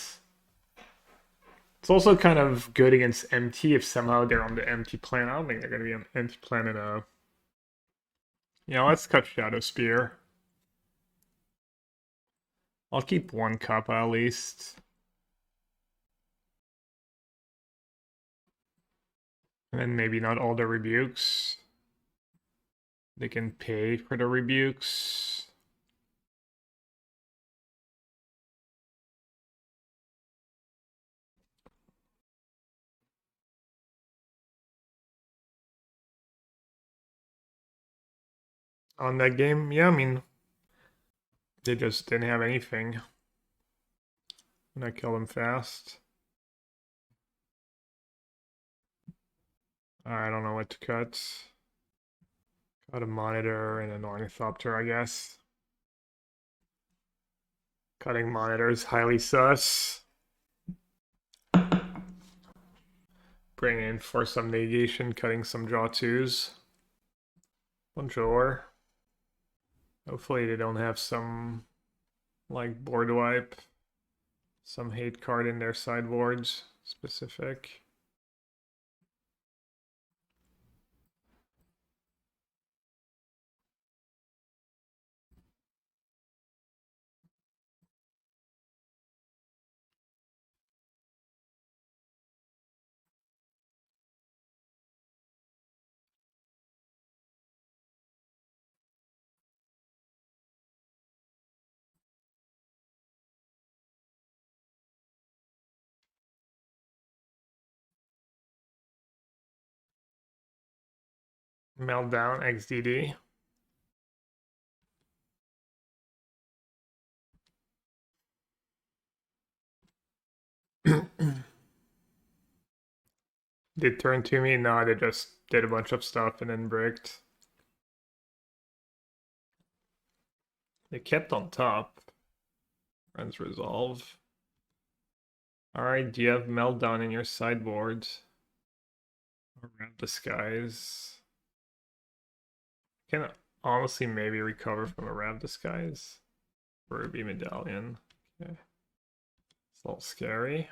It's also kind of good against MT if somehow they're on the empty plan. I don't think they're going to be on empty plan in a... Yeah, let's cut Shadow Spear. I'll keep 1 Kappa at least. And then maybe not all the rebukes. They can pay for the rebukes. On that game, yeah, I mean, they just didn't have anything. And I kill them fast. I don't know what to cut. Got a Monitor and an Ornithopter, I guess. Cutting Monitor is highly sus. Bring in for some negation, cutting some draw 2s. Bonjour. Hopefully they don't have some, like, board wipe. Some hate card in their sideboards, specific. Meltdown XDD. They turned to me? No, they just did a bunch of stuff and then bricked. They kept on top. Friends resolve. Alright, do you have Meltdown in your sideboard? Around Disguise. Can honestly maybe recover from a Rav Disguise. Ruby Medallion. Okay. It's a little scary.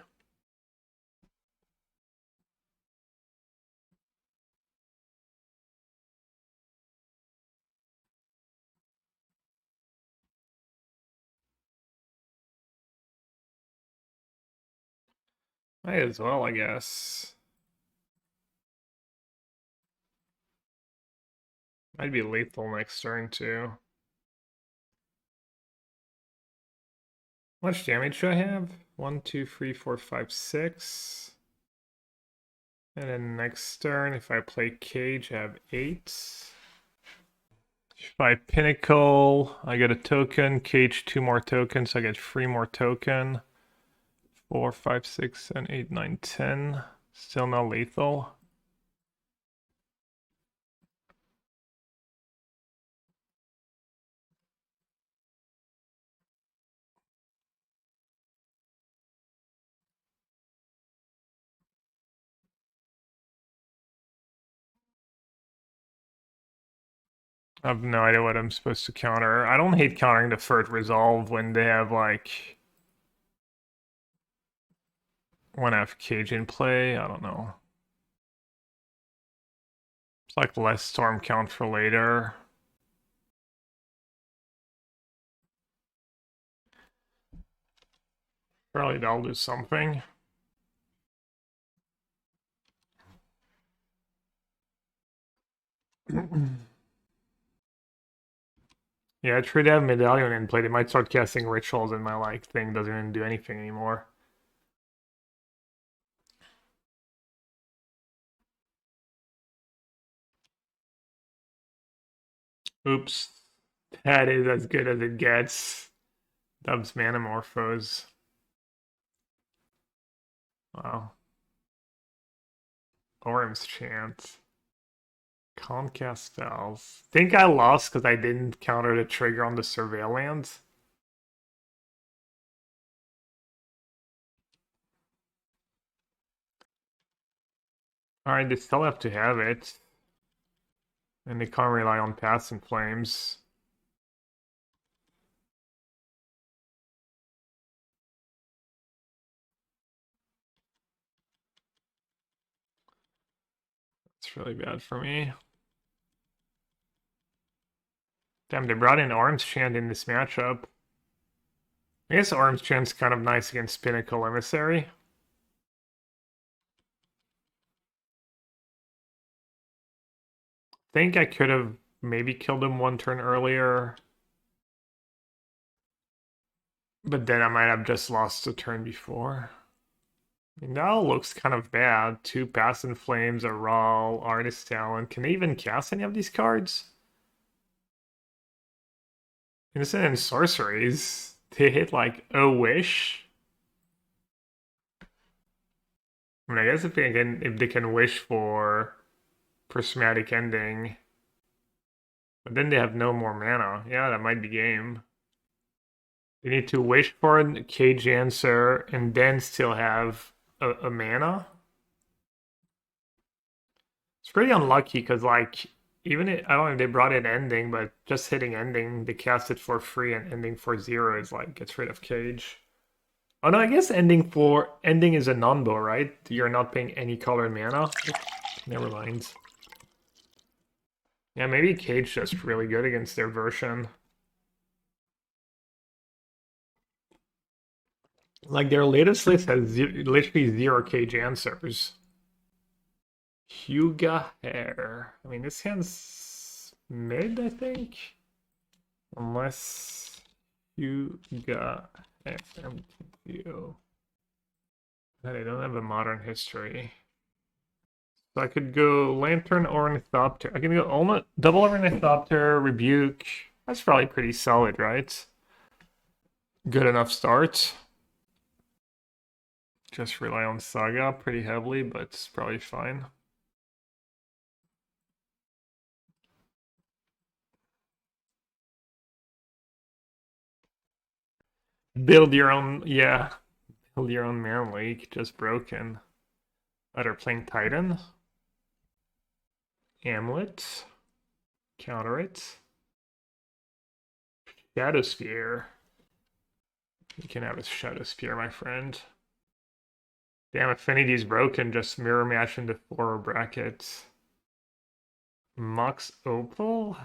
Might as well, I guess. Might be lethal next turn too. How much damage do I have? 1, 2, 3, 4, 5, 6. And then next turn, if I play Cage, I have 8. If I Pinnacle, I get a token. Cage, 2 more tokens, so I get 3 more token. 4, 5, 6, and 8, 9, 10. Still not lethal. I have no idea what I'm supposed to counter. I don't hate countering the third resolve when they have like one F Cage in play. I don't know. It's like less storm count for later. Probably that'll do something. Yeah, I try to have Medallion in play. They might start casting rituals and my like thing doesn't even do anything anymore. Oops. That is as good as it gets. Dubs Manamorphose. Wow. Orm's Chant. Can't cast spells. Think I lost because I didn't counter the trigger on the Surveillance. Alright, they still have to have it. And they can't rely on Pass and Flames. It's really bad for me. Damn, they brought in Arms Chant in this matchup. I guess Arms Chant's kind of nice against Pinnacle Emissary. Think I could have maybe killed him one turn earlier. But then I might have just lost the turn before. I mean, that looks kind of bad. 2 Pass and Flames, a Raw, Artist Talent. Can they even cast any of these cards? Innocent and Sorceries. They hit like a Wish. I mean, I guess if they can wish for Prismatic Ending. But then they have no more mana. Yeah, that might be game. They need to wish for a Cage Answer and then still have a mana. It's pretty unlucky because, like, I don't know if they brought in Ending, but just hitting Ending, they cast it for free, and Ending for 0 is like, gets rid of Cage. Oh no, I guess Ending is a non-bow, right? You're not paying any color mana. Never mind. Yeah, maybe Cage just really good against their version. Like their latest list has literally 0 Cage answers. Hyuga Hair. I mean, this hand's mid, I think. Unless Hyuga Hair MTGO. They don't have a modern history. So I could go Lantern, Ornithopter. I can go double Ornithopter, Rebuke. That's probably pretty solid, right? Good enough start. Just rely on Saga pretty heavily, but it's probably fine. Build your own, yeah. Build your own Man League, just broken. Better playing Titan. Amulet. Counter it. Shadowsphere. You can have a Shadowsphere, my friend. Damn, Affinity's broken. Just mirror match into 4 brackets. Mox Opal?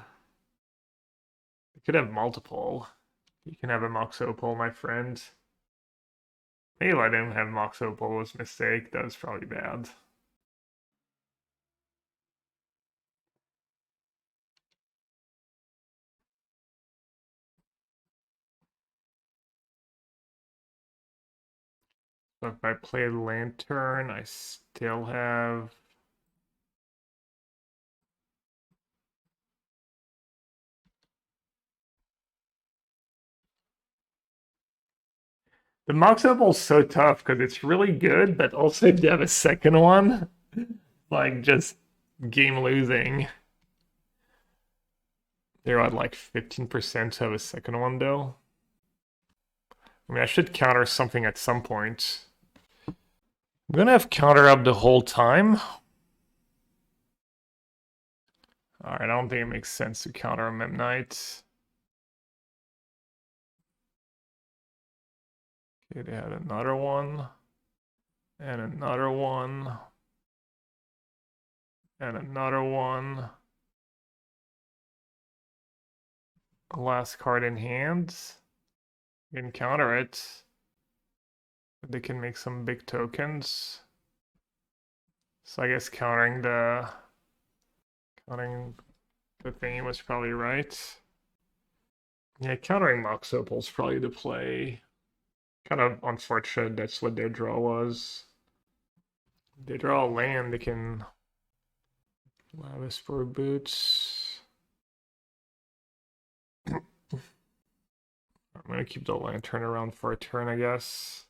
You could have multiple. You can have a Mox Opal, my friend. Maybe let him have Mox Opal was a mistake. That was probably bad. So if I play Lantern, I still have... The Mox Opal's so tough because it's really good, but also if you have a second one, like just game losing. They're at like 15% to have a second one though. I mean, I should counter something at some point. I'm gonna have counter up the whole time. Alright, I don't think it makes sense to counter a Memnite. Okay, they had another one. And another one. And another one. Last card in hand. You can counter it. They can make some big tokens. So I guess counting the thing was probably right. Yeah, countering Mox Opal's probably the play. Kind of unfortunate that's what their draw was. They draw a land, they can Lavish for boots. I'm gonna keep the Lantern around for a turn, I guess.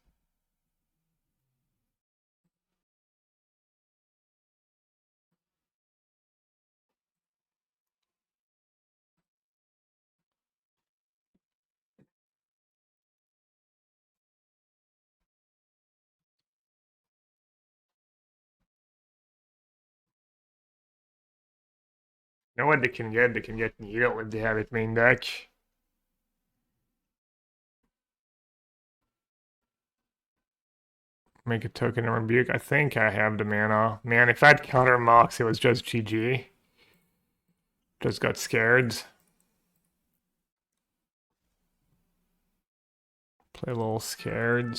You know what they can get? They can get Needle if they have it main deck. Make a token and rebuke. I think I have the mana. Man, if I'd counter Mox, it was just GG. Just got scared. Play a little scared.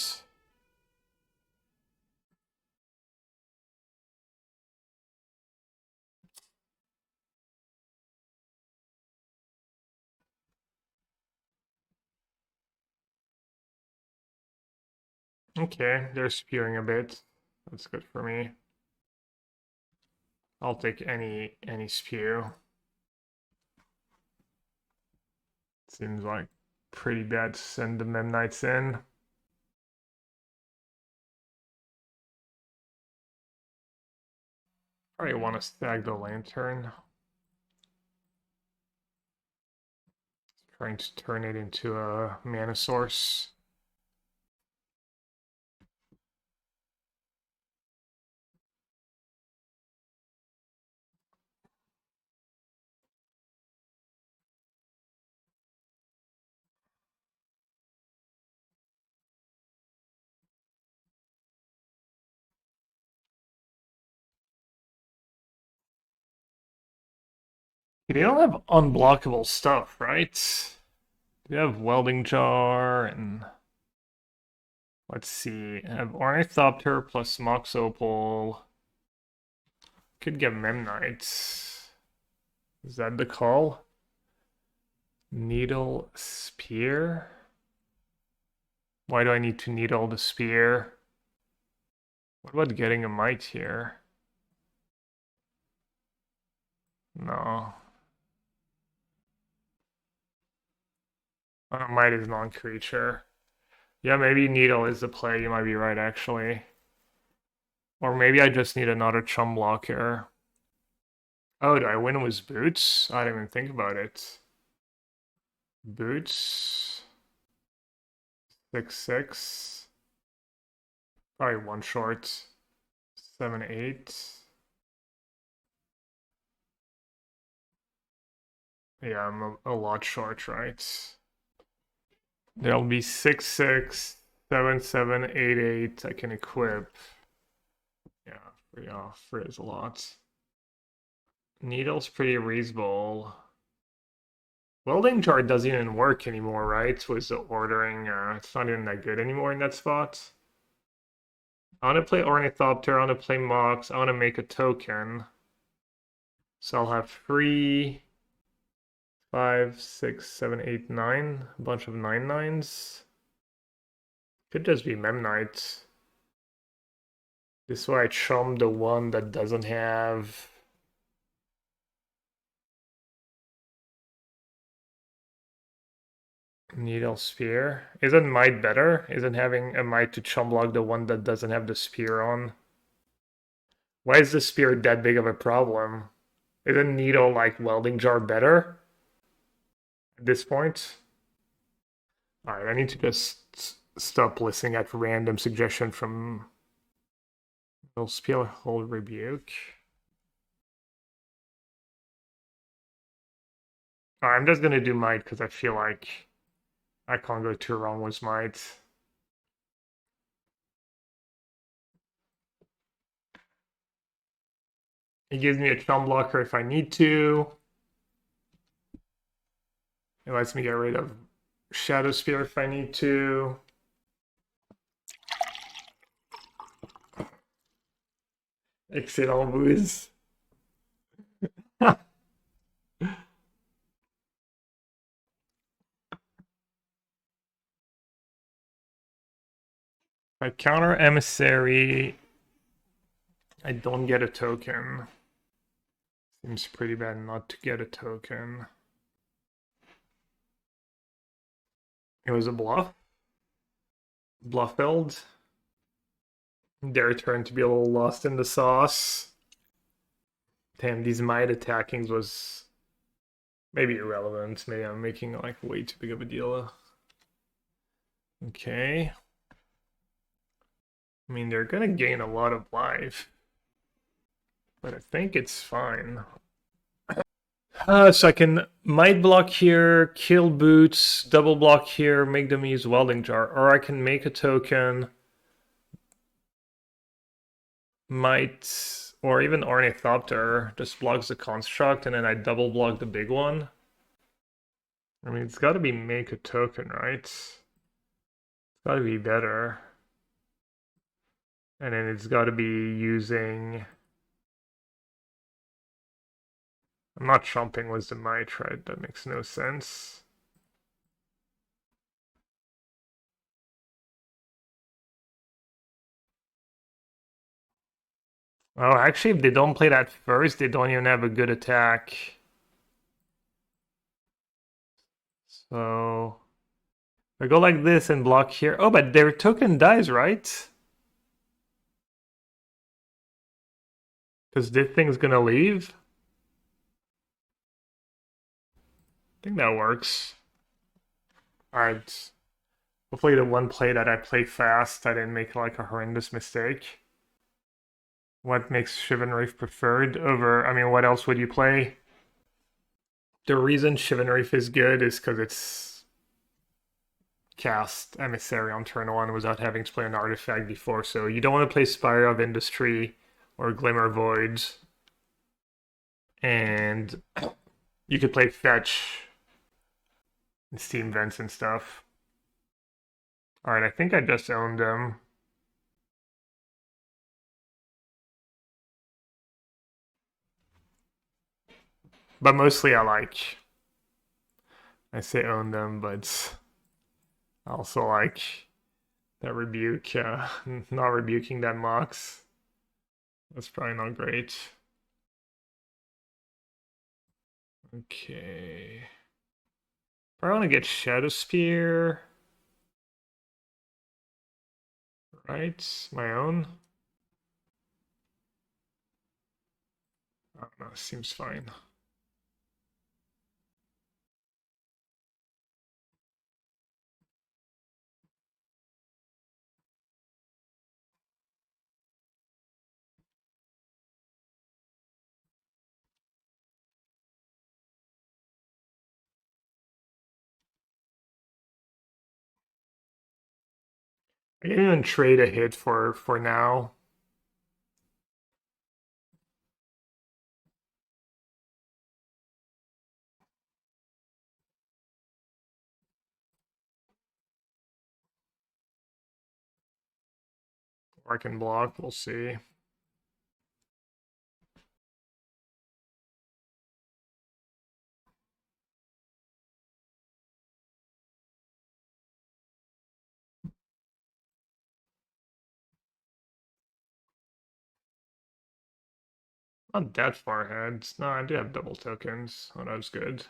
Okay, they're spewing a bit. That's good for me. I'll take any spew. Seems like pretty bad to send the Memnites in. Probably want to stag the Lantern. Trying to turn it into a mana source. They don't have unblockable stuff, right? They have Welding Jar and... Let's see. I have Ornithopter plus Mox Opal. Could get Memnites. Is that the call? Needle Spear? Why do I need to needle the spear? What about getting a mite here? No. Might is non-creature. Yeah, maybe Needle is the play. You might be right, actually. Or maybe I just need another chum blocker. Oh, do I win with boots? I didn't even think about it. Boots. 6/6. Probably one short. 7/8. Yeah, I'm a lot short, right? There'll be 6/6, 7/7, 8/8. I can equip. Yeah, free off. Free is a lot. Needle's pretty reasonable. Welding chart doesn't even work anymore, right? Was the ordering, it's not even that good anymore in that spot. I want to play Ornithopter, I want to play Mox, I want to make a token. So I'll have 3, 5, 6, 7, 8, 9. A bunch of 9/9s. Could just be Memnite. This is why I chum the one that doesn't have... Needle Spear. Isn't Might better? Isn't having a Might to chum block the one that doesn't have the spear on? Why is the spear that big of a problem? Isn't Needle like Welding Jar better at this point? Alright, I need to just stop listening at random suggestion from Needle Spear, Hold Rebuke. Alright, I'm just gonna do Might because I feel like I can't go too wrong with Might. It gives me a chum blocker if I need to. It lets me get rid of Shadow Spear if I need to. Excellent booze. I counter Emissary. I don't get a token. Seems pretty bad not to get a token. It was a bluff. Bluff build. Their turn to be a little lost in the sauce. Damn, these Might attackings was maybe irrelevant. Maybe I'm making like way too big of a deal. Okay. I mean, they're gonna gain a lot of life. But I think it's fine. So I can Might block here, kill boots, double block here, make them use Welding Jar. Or I can make a token, Might, or even Ornithopter, just blocks the construct, and then I double block the big one. I mean, it's gotta be make a token, right? It's gotta be better. And then it's gotta be using... I'm not chomping with the Might, right? That makes no sense. Oh, actually, if they don't play that first, they don't even have a good attack. So... I go like this and block here. Oh, but their token dies, right? Because this thing's gonna leave? I think that works. Alright. Hopefully the one play that I play fast, I didn't make like a horrendous mistake. What makes Shivan preferred over... I mean, what else would you play? The reason Shivan is good is because it's cast Emissary on turn 1 without having to play an artifact before, so you don't want to play Spire of Industry or Glimmer Voids. And you could play Fetch and Steam Vents and stuff. Alright, I think I just owned them. But mostly I say own them, but I also like that rebuke, not rebuking that Mox. That's probably not great. Okay. I want to get Shadow Spear. Right? My own? I don't know, seems fine. I can even trade a hit for now. Or I can block, we'll see. Not that far ahead. No, I do have double tokens. Oh, that's good.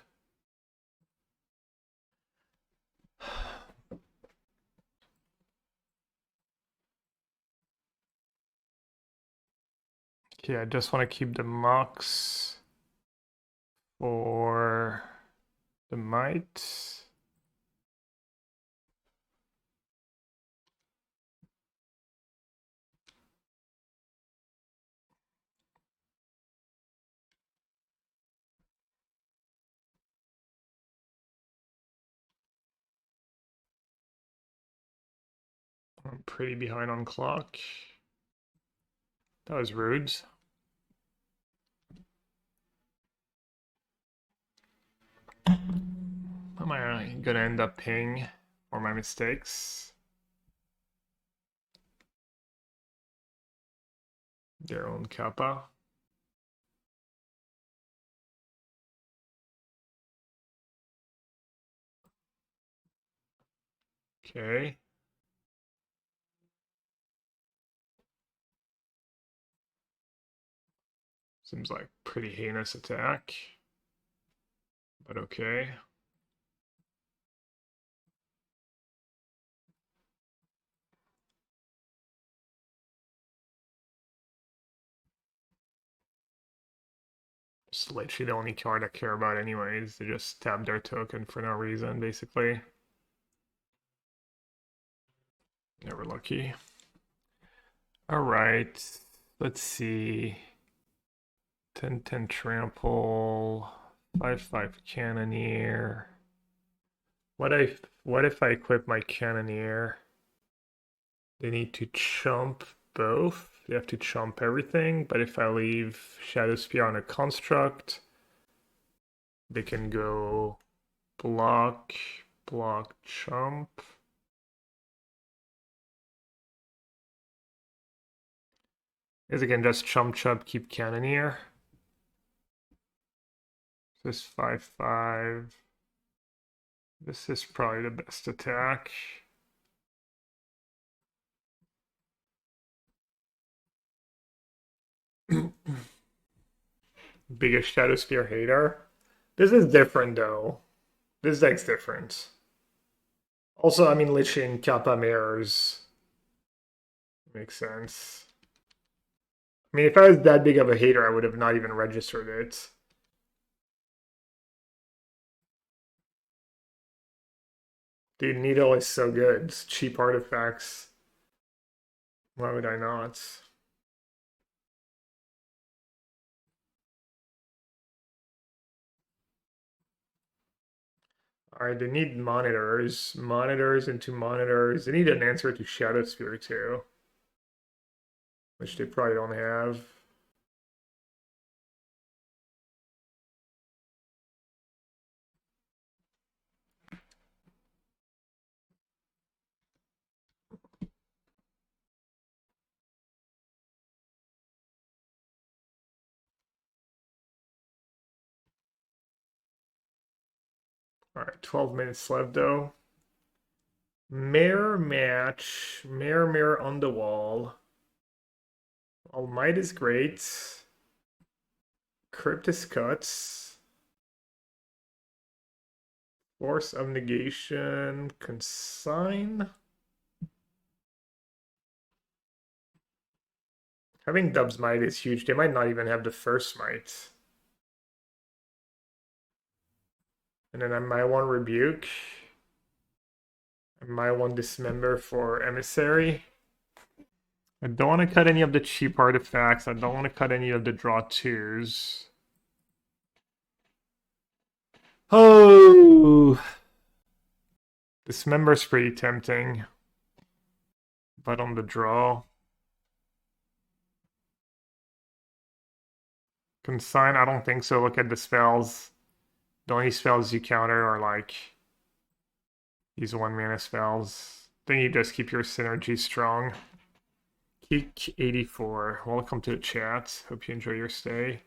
Okay, I just want to keep the Mox for the Might. I'm pretty behind on clock. That was rude. Am I gonna end up paying for my mistakes? Their own kappa. Okay. Seems like pretty heinous attack. But okay. It's literally the only card I care about anyways. They just tap their token for no reason, basically. Never lucky. Alright. Let's see. 10-10 trample. 5-5 cannoneer. What if I equip my cannoneer? They need to chump both. They have to chump everything, but if I leave Shadow Spear on a construct, they can go block, block, chump. Guess I can just chump chump, keep cannoneer. This 5-5. This is probably the best attack. Biggest Shadow Spear hater. This is different though. This deck's different. Also, I mean, Lich in Kappa mirrors. Makes sense. I mean, if I was that big of a hater, I would have not even registered it. Dude, Needle is so good. It's cheap artifacts. Why would I not? Alright, they need monitors. Monitors into monitors. They need an answer to Shadow Spear too. Which they probably don't have. Alright, 12 minutes left though. Mirror match. Mirror on the wall. All Might is great. Crypt is cuts. Force of negation, consign. Having Dub's Might is huge. They might not even have the first Might. And then I might want Rebuke. I might want Dismember for Emissary. I don't want to cut any of the cheap artifacts. I don't want to cut any of the draw twos. Oh! Dismember's pretty tempting. But on the draw. Consign, I don't think so. Look at the spells. The only spells you counter are like these 1-mana spells. Then you just keep your synergy strong. Keek84, welcome to the chat. Hope you enjoy your stay.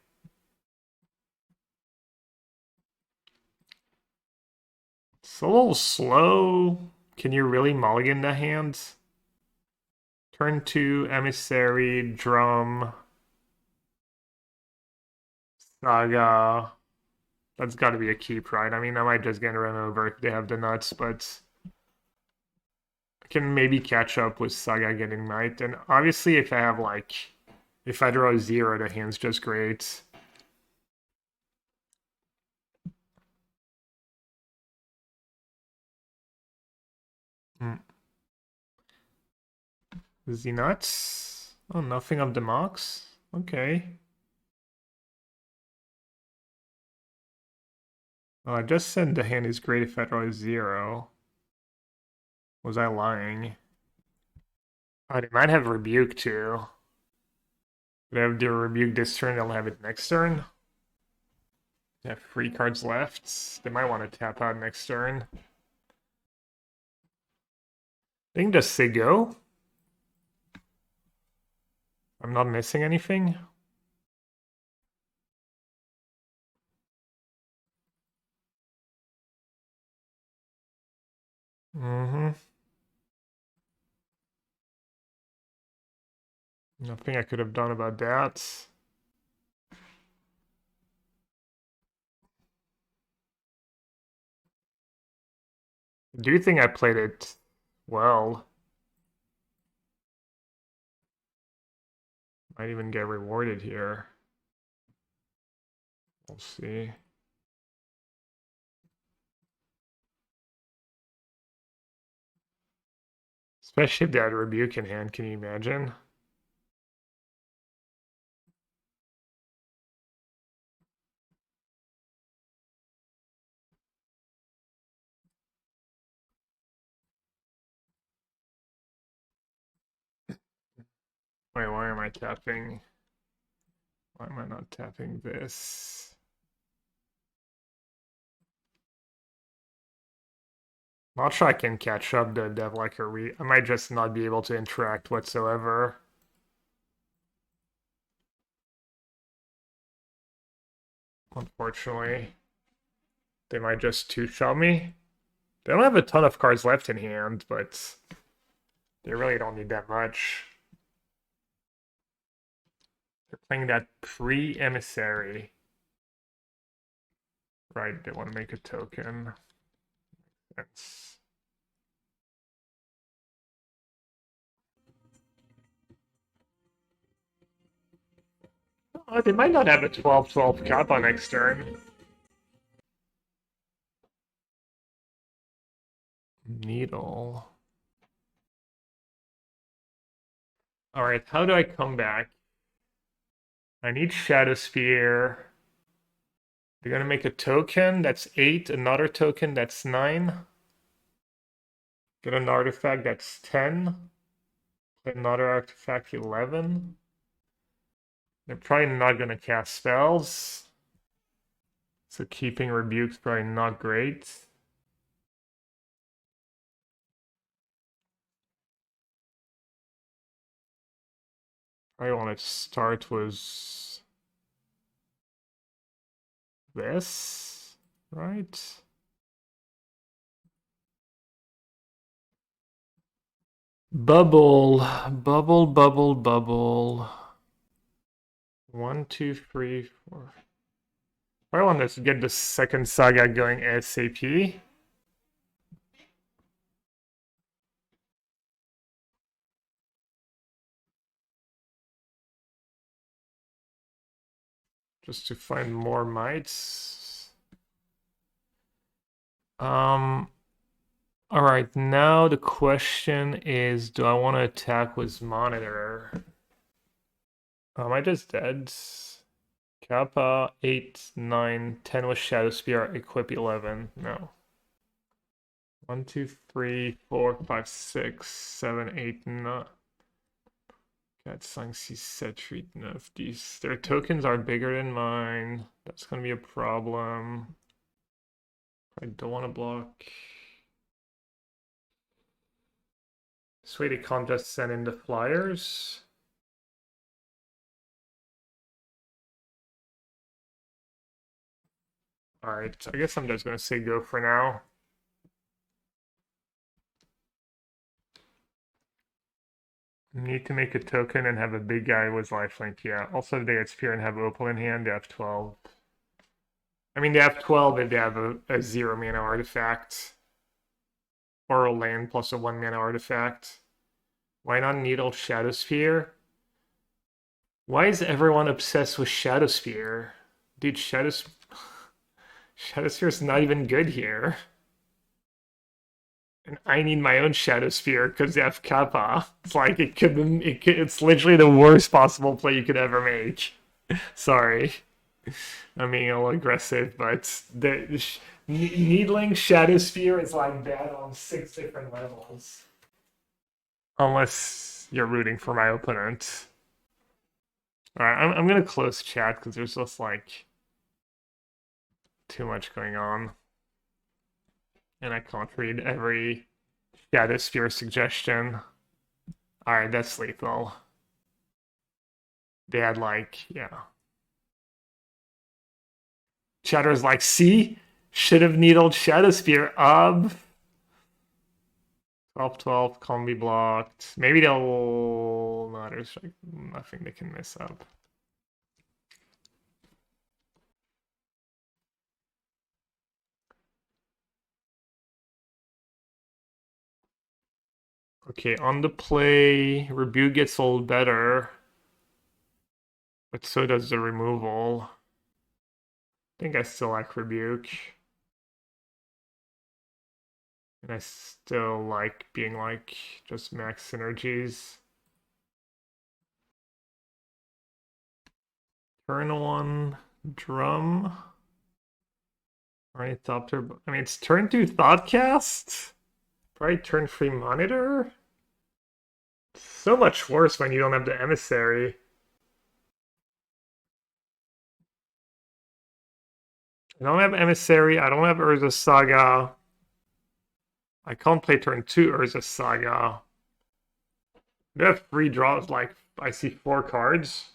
It's a little slow. Can you really mulligan the hand? Turn 2, Emissary, Drum, Saga. That's got to be a keep, right? I mean, I might just get run over if they have the nuts, but I can maybe catch up with Saga getting Might. And obviously, if I have like, if I draw a 0, the hand's just great. Is he nuts? Oh, nothing of the Mox? Okay. Well, I just said the hand is great if I draw a 0. Was I lying? Oh, they might have Rebuke too. They have the Rebuke this turn, they'll have it next turn. They have 3 cards left. They might want to tap out next turn. I think just say go. I'm not missing anything. Nothing I could have done about that. I do think I played it well. Might even get rewarded here. We'll see. Especially if they had Rebuke in hand, can you imagine? Wait, why am I tapping? Why am I not tapping this? Not sure I can catch up to Devil I might just not be able to interact whatsoever. Unfortunately. They might just two-shot me. They don't have a ton of cards left in hand, but they really don't need that much. They're playing that pre-Emissary. Right, they want to make a token. That's... Oh, they might not have a 12-12 cap on next turn. Needle. Alright, how do I come back? I need Shadow Spear. They're gonna make a token, that's 8, another token, that's 9. Get an artifact, that's 10. Another artifact, 11. They're probably not gonna cast spells. So keeping Rebuke's probably not great. I want to start with this, right? Bubble, bubble, bubble, bubble. 1, 2, 3, 4. I want to get the second saga going ASAP. just to find more mites. All right, now the question is, do I want to attack with monitor? Am I just dead? Kappa 8, 9, 10 with Shadow Spear, equip 11. No. 1, 2, 3, 4, 5, 6, 7, 8, 9. Got Sangsi Setri. No, if these their tokens are bigger than mine, that's gonna be a problem. I don't want to block. This way they can't just send in the flyers. Alright, I guess I'm just gonna say go for now. Need to make a token and have a big guy with lifelink, yeah. Also, if they had Spear and have Opal in hand, they have 12. I mean, they have 12 if they have a 0 mana artifact. Or a land plus a 1 mana artifact. Why not Needle Shadow Sphere? Why is everyone obsessed with Shadow Sphere? Dude, Shadow Sphere is not even good here. And I need my own Shadow Sphere because they have Kappa. It's like it's literally the worst possible play you could ever make. Sorry, I'm being a little aggressive, but needling Shadow Sphere is like bad on 6 different levels. Unless you're rooting for my opponent. Alright, I'm gonna close chat because there's just like too much going on. And I can't read every Shadow Sphere suggestion. Alright, that's lethal. They had like, yeah. Chatter's like, see? Should have needled Shadow Sphere. 12-12 can't be blocked. Maybe they'll... No, there's like nothing they can mess up. Okay, on the play, Rebuke gets a little better. But so does the removal. I think I still like Rebuke. And I still like being like just max synergies. Turn 1 drum. Ornithopter. I mean, it's turn 2 Thoughtcast. Probably turn 3 monitor. It's so much worse when you don't have the Emissary. I don't have Emissary. I don't have Urza Saga. I can't play turn 2 Urza Saga. I have 3 draws, like, I see 4 cards.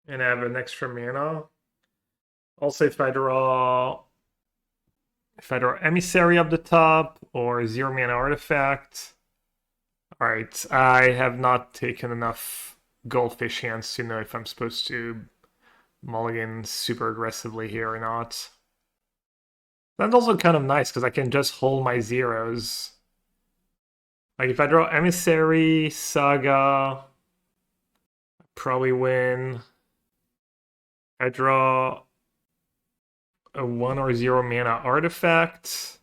And I have an extra mana. Also, if I draw Emissary up the top or 0 mana artifact. Alright, I have not taken enough goldfish hands to know if I'm supposed to mulligan super aggressively here or not. That's also kind of nice because I can just hold my zeros. Like if I draw Emissary, Saga, I probably win. I draw a 1 or 0 mana artifact.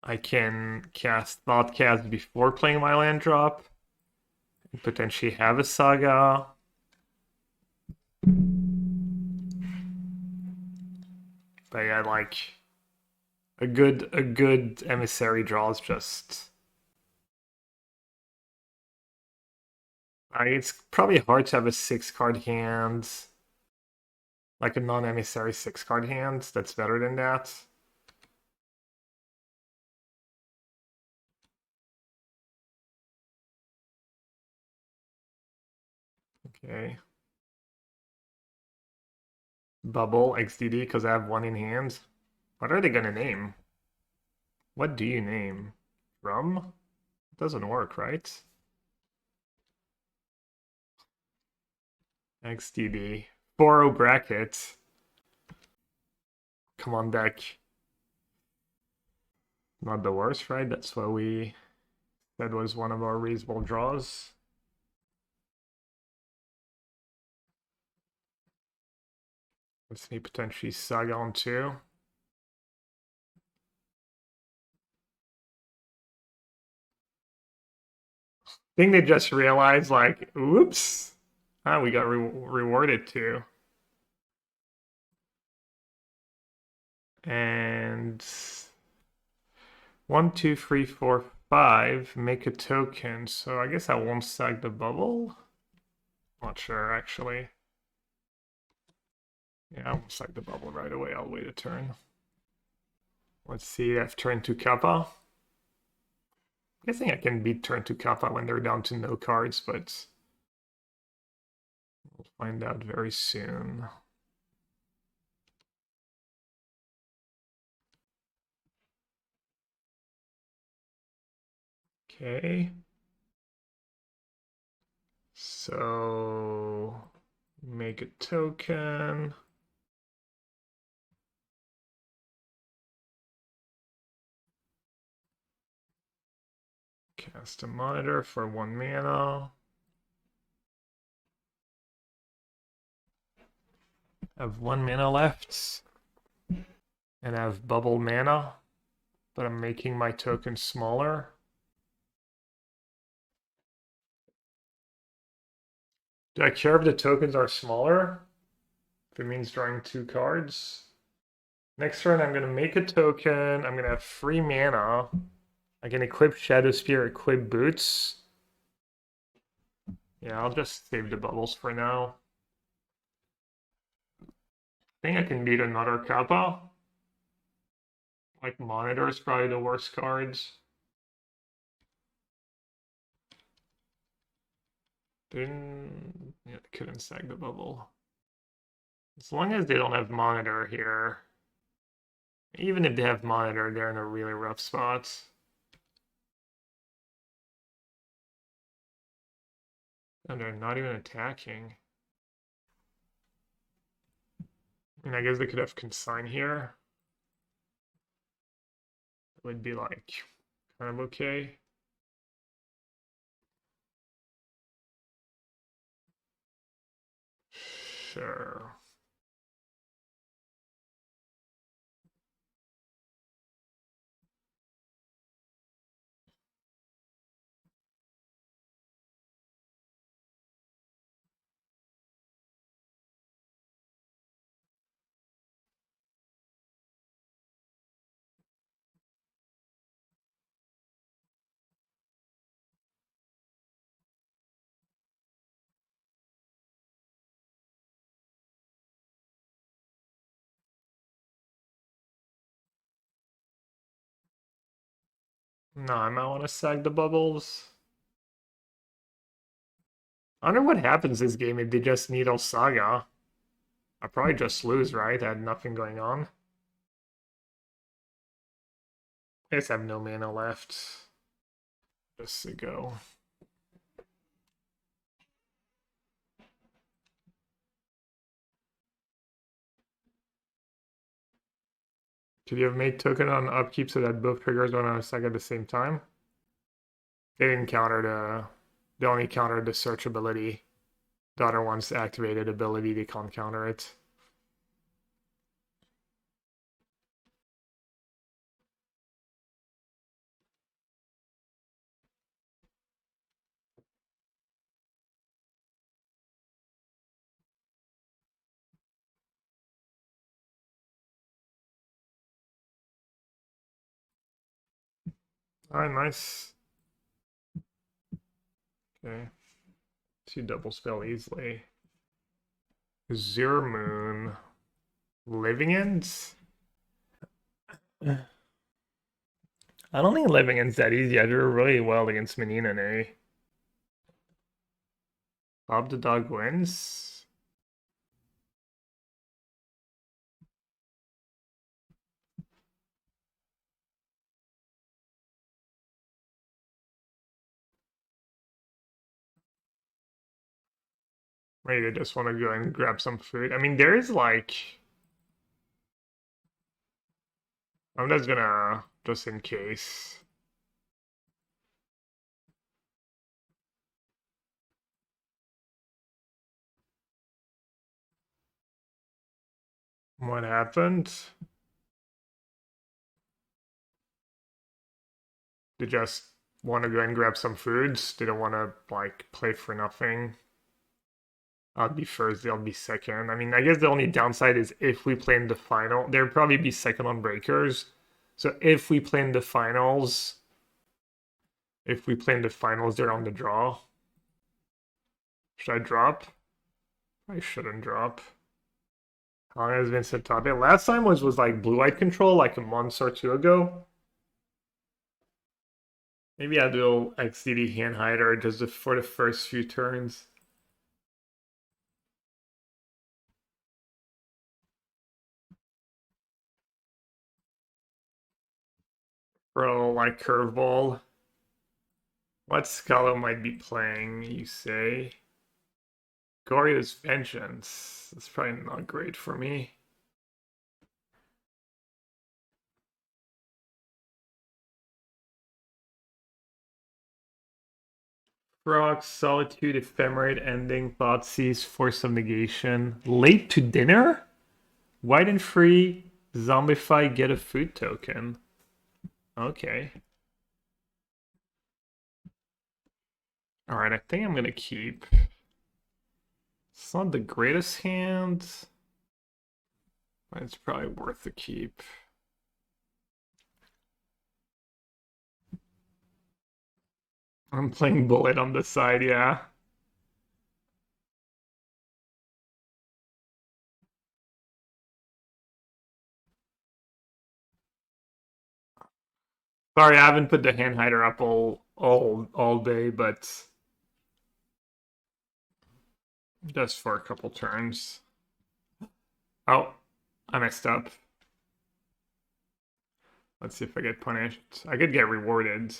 I can cast Thoughtcast before playing my land drop. And potentially have a Saga. But yeah, like a good Emissary draw is just... it's probably hard to have a 6-card hand. Like a non-Emissary 6-card hand that's better than that. Okay. Bubble XDD because I have 1 in hand. What are they gonna name? What do you name? Rum? It doesn't work, right? XDD. 4-0 bracket. Come on, deck. Not the worst, right? That's what we said was one of our reasonable draws. Let's me potentially Saga on too. I think they just realized, like, oops, ah, we got rewarded too. And 1, 2, 3, 4, 5 make a token. So I guess I won't sack the bubble. Not sure actually. Yeah, I won't sack the bubble right away. I'll wait a turn. Let's see. I've turned to Kappa. I'm guessing I can beat turn to Kappa when they're down to no cards, but we'll find out very soon. Okay. So make a token. Cast a monitor for 1 mana. I have 1 mana left. And I have bubble mana. But I'm making my token smaller. Do I care if the tokens are smaller? If it means drawing 2 cards? Next turn, I'm going to make a token. I'm going to have 3 mana. I can equip Shadow Spear, equip Boots. Yeah, I'll just save the bubbles for now. I think I can beat another Kappa. Like Monitor is probably the worst cards. Didn't... Yeah, they couldn't sack the bubble. As long as they don't have Monitor here. Even if they have Monitor, they're in a really rough spot. And they're not even attacking. I mean, I guess they could have Consign here. It would be like kind of okay. Sure. No, I might want to sag the bubbles. I wonder what happens this game if they just needle Saga. I'll probably just lose, right? I had nothing going on. I just have no mana left. Just to go. Could you have made token on upkeep so that both triggers run on a Saga at the same time? They didn't counter the... They only countered the search ability. The other one's activated ability, they can't counter it. Alright, nice. Okay. 2 double spell easily. Azure Moon. Living Ends? I don't think Living Ends that easy. I drew really well against Menina, eh? Bob the Dog wins. Maybe they just want to go and grab some food. I mean, there is like... I'm just gonna... Just in case. What happened? They just want to go and grab some foods. They don't want to like play for nothing. I'll be first, they'll be second. I mean, I guess the only downside is if we play in the final, they'll probably be second on breakers. So if we play in the finals, they're on the draw. Should I drop? I shouldn't drop. How long has it been since top eight? Last time was like blue-white control, like a month or two ago. Maybe I'll do XDD hand hider just for the first few turns. Bro, like curveball. What Scala might be playing, you say? Gorya's Vengeance. That's probably not great for me. Frog, Solitude, Ephemerate, Ending, Thoughtseize, Force of Negation. Late to dinner? White and free, Zombify, get a food token. Okay. Alright, I think I'm gonna keep. It's not the greatest hand, but it's probably worth the keep. I'm playing Bullet on the side, yeah. Sorry, I haven't put the hand hider up all day, but just for a couple turns. Oh, I messed up. Let's see if I get punished. I could get rewarded.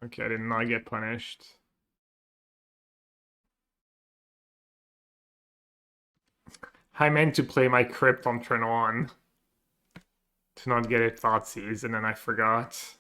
Okay, I did not get punished. I meant to play my crypt on turn 1 to not get it Thoughtseize, and then I forgot.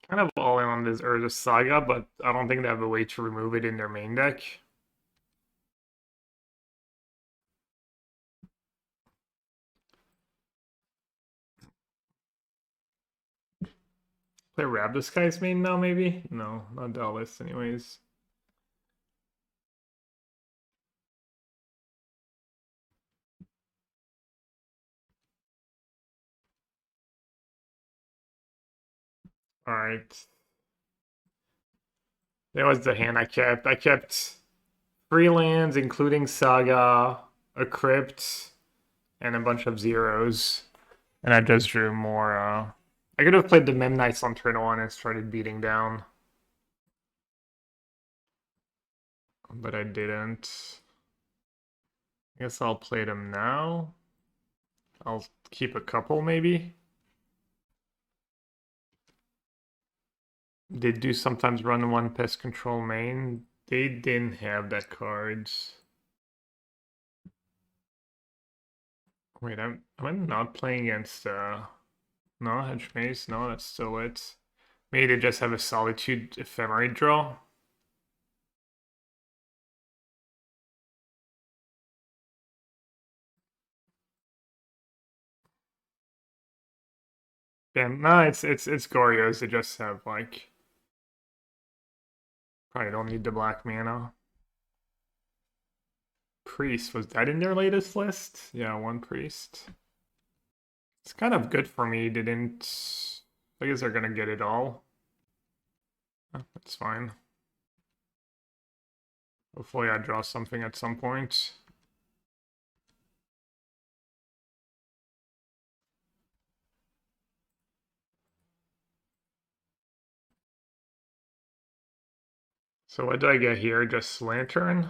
Kind of all in on this Urza Saga, but I don't think they have a way to remove it in their main deck. Play Rabdiscai's main now, maybe? No, not Dallas, anyways. Alright. That was the hand I kept. I kept 3 lands, including Saga, a Crypt, and a bunch of zeros. And I just drew more, I could have played the Mem Knights on turn 1 and started beating down. But I didn't. I guess I'll play them now. I'll keep a couple, maybe. They do sometimes run 1 pest control main. They didn't have that card. Wait, am I not playing against no hedge maze? No, that's still it. Maybe they just have a solitude ephemerate draw. Yeah, no, it's Goryo's. They just have like probably don't need the black mana. Priest, was that in their latest list? Yeah, 1 priest. It's kind of good for me. They didn't. I guess they're gonna get it all. Oh, that's fine. Hopefully I draw something at some point. So what do I get here? Just Lantern?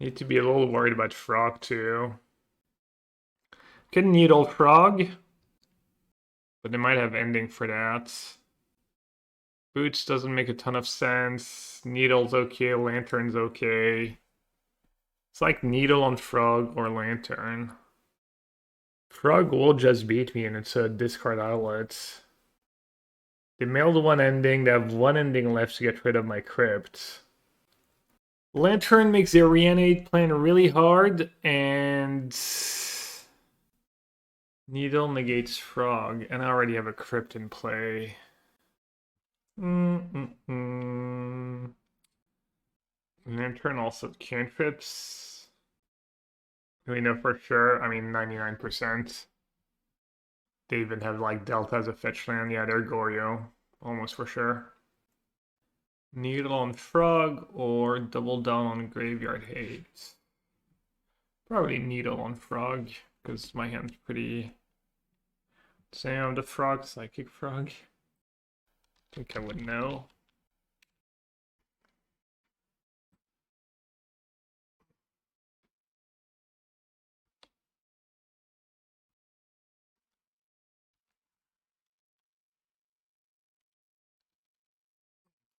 Need to be a little worried about Frog too. Could Needle Frog. But they might have ending for that. Boots doesn't make a ton of sense. Needle's okay, Lantern's okay. It's like Needle on Frog or Lantern. Frog will just beat me and it's a discard outlet. They mailed one ending, they have one ending left to get rid of my crypt. Lantern makes the Reanimate plan really hard, and Needle negates Frog, and I already have a crypt in play. Lantern also cantrips. Do we know for sure? I mean, 99%. They even have like Delta as a fetch land. Yeah, they're Goryo. Almost for sure. Needle on Frog or double down on Graveyard Hate. Probably Needle on Frog, because my hand's pretty... Sam the Frog, Psychic Frog. I think I would know.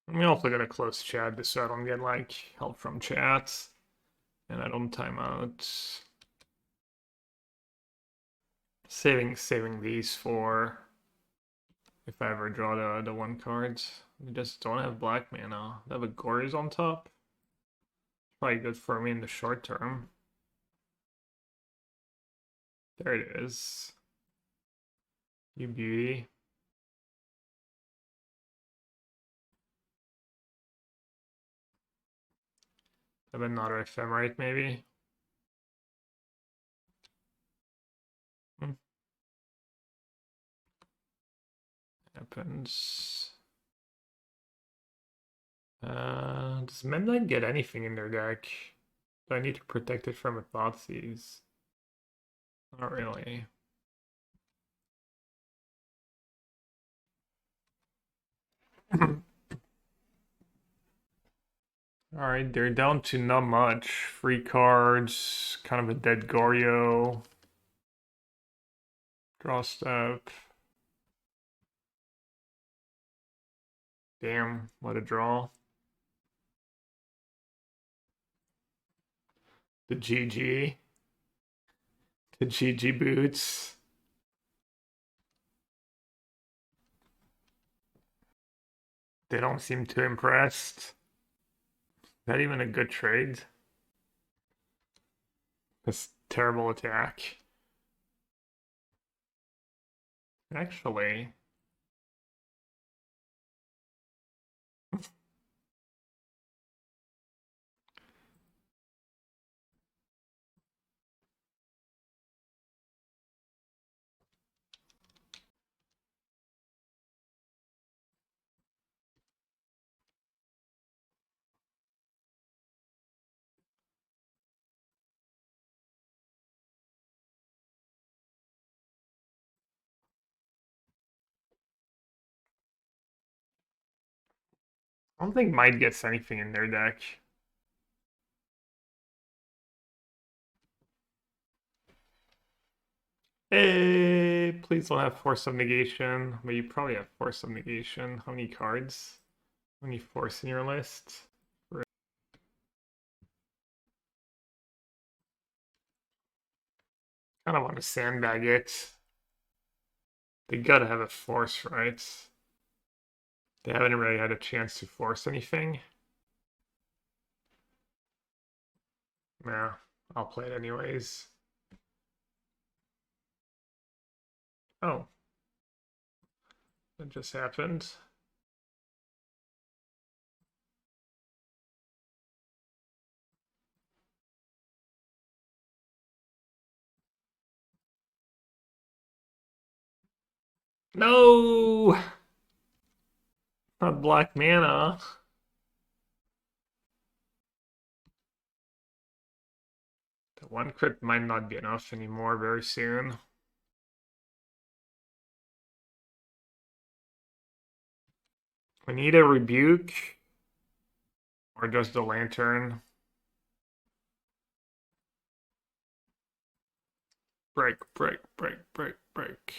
I'm also gonna close chat just so I don't get like help from chat and I don't time out. Saving these for if I ever draw the one cards. We just don't have black mana. They have a Gorys on top. Probably good for me in the short term. There it is. You beauty. Have another ephemerate maybe. Happens. Does Memnite get anything in their deck? Do I need to protect it from a Thoughtseize? Not really. Alright, they're down to not much. Free cards, kind of a dead Goryo. Draw step. Damn, what a draw. The GG. The GG boots. They don't seem too impressed. Not even a good trade. This terrible attack. Actually. I don't think Might gets anything in their deck. Hey, please don't have Force of Negation. But you probably have Force of Negation. How many cards? How many Force in your list? Kind of want to sandbag it. They gotta have a Force, right? They haven't really had a chance to force anything. Yeah, I'll play it anyways. Oh. That just happened. No! Not black mana. The one crypt might not be enough anymore very soon. We need a rebuke. Or just the lantern. Break, break, break, break, break.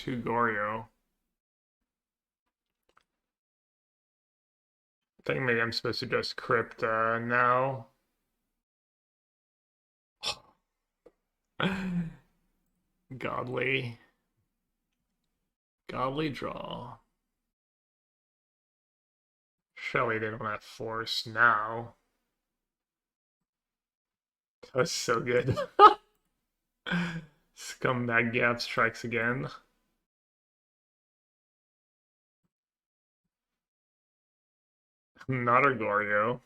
2 Goryo. I think maybe I'm supposed to just crypt now. Godly. Godly draw. Shelly, they don't have force now. That was so good. Scumbag Gap strikes again. Not a Goryo.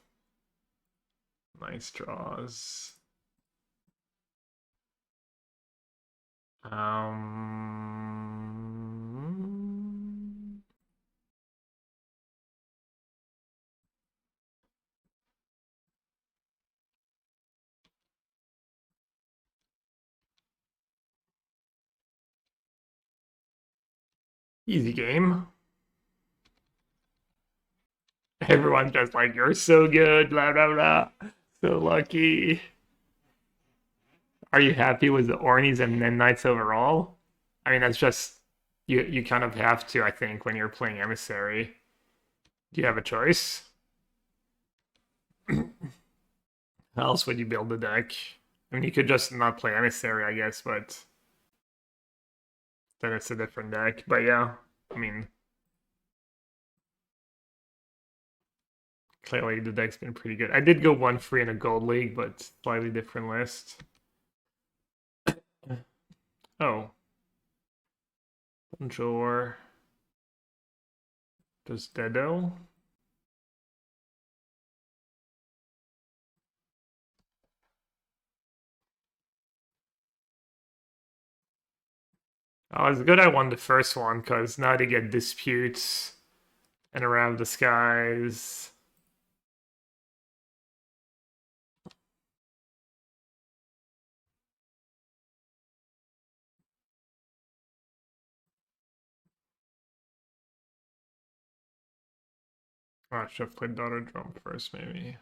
Nice draws. Easy game. Everyone just like, you're so good, blah, blah, blah. So lucky. Are you happy with the Ornies and then Knights overall? I mean, that's just, you kind of have to, I think, when you're playing Emissary. Do you have a choice? How else would you build the deck? I mean, you could just not play Emissary, I guess, but then it's a different deck. But yeah, I mean, clearly the deck's been pretty good. I did go 1 free in a gold league, but slightly different list. Oh. Bonjour. Does Dedo? Oh, it's good I won the first one, because now they get disputes and around the skies. Oh, I should have played Daughter Drum first, maybe.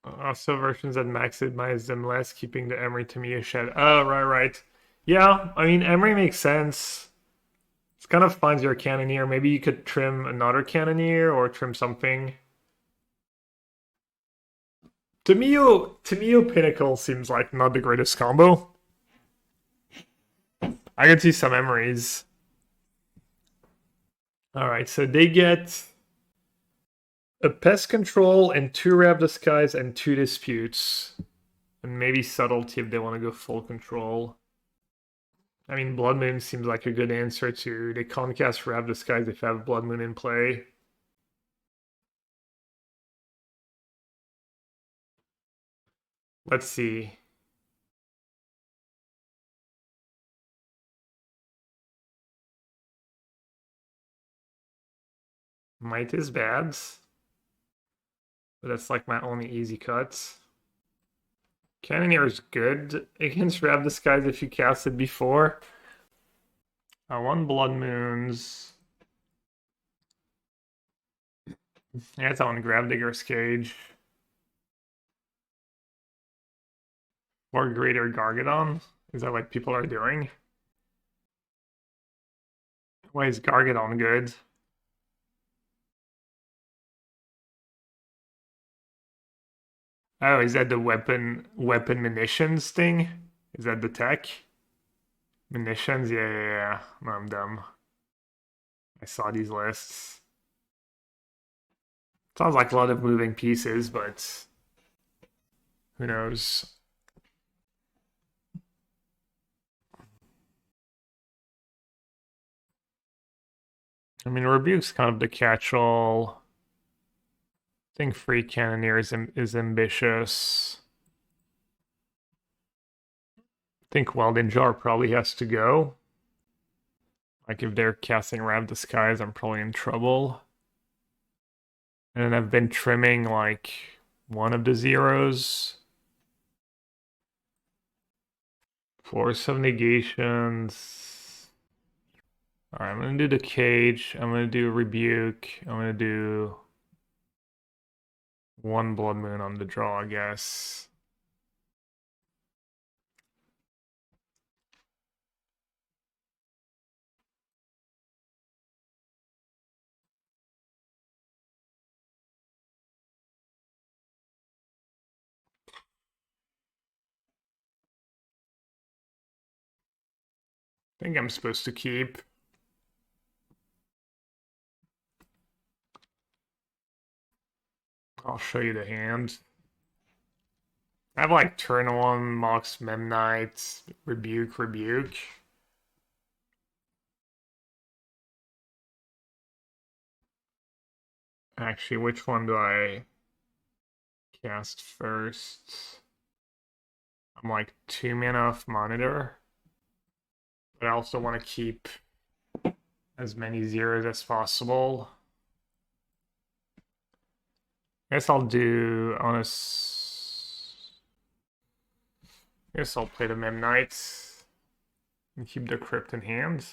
Also, versions that maximize them less, keeping the Emery to me a shed. Oh, right. Yeah, I mean, Emery makes sense. It kind of finds your Cannoneer. Maybe you could trim another Cannoneer or trim something. Tamio Pinnacle seems like not the greatest combo. I could see some Emerys. Alright, so they get a Pest Control and 2 Rab Disguise and 2 Disputes. And maybe Subtlety if they want to go full control. I mean, Blood Moon seems like a good answer too. They can't cast Rab Disguise if they have Blood Moon in play. Let's see. Might is bad. But that's like my only easy cut. Cannoneer is good against Rab Disguise if you cast it before. I want Blood Moons. Yeah, it's on Gravedigger's Cage. Or Greater Gargadon. Is that what people are doing? Why is Gargadon good? Oh, is that the weapon munitions thing? Is that the tech? Munitions? Yeah. No, I'm dumb. I saw these lists. Sounds like a lot of moving pieces, but who knows? I mean, Rebuke's kind of the catch-all. I think Free Cannoneer is ambitious. I think Welding Jar probably has to go. Like, if they're casting Rab Disguise, I'm probably in trouble. And then I've been trimming, like, one of the zeros. Force of Negations. Alright, I'm gonna do the Cage. I'm gonna do Rebuke. I'm gonna do One blood moon on the draw, I guess. I think I'm supposed to keep. I'll show you the hand. I have like turn 1, Mox Memnite, Rebuke. Actually, which one do I cast first? I'm like 2 mana off Monitor. But I also want to keep as many zeros as possible. I guess I'll do on a. I guess I'll play the Memnites and keep the Crypt in hand.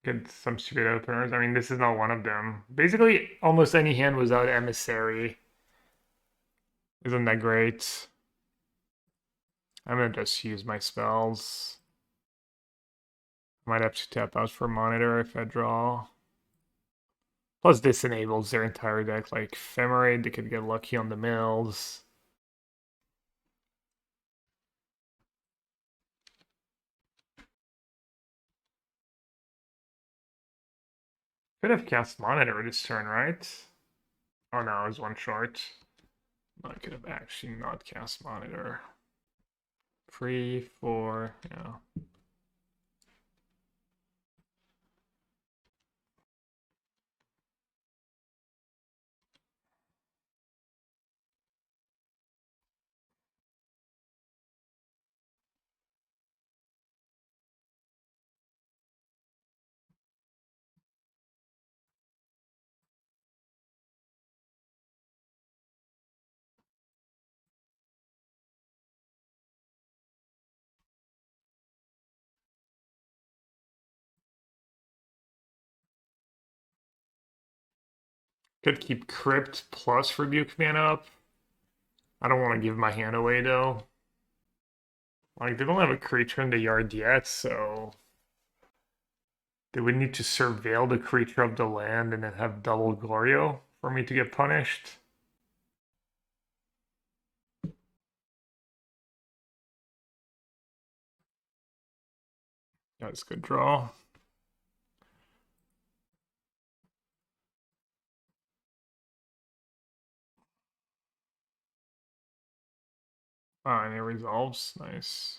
Get some stupid openers. I mean, this is not one of them. Basically, almost any hand without Emissary. Isn't that great? I'm gonna just use my spells. Might have to tap out for Monitor if I draw. Plus, this enables their entire deck, like Ephemerate, they could get lucky on the mills. Could have cast Monitor this turn, right? Oh no, it was one short. I could have actually not cast Monitor. 3, 4, yeah. Could keep Crypt plus Rebuke mana up. I don't want to give my hand away though. Like, they don't have a creature in the yard yet, so they would need to surveil the creature of the land and then have double Glorio for me to get punished. That's a good draw. Ah, and it resolves. Nice.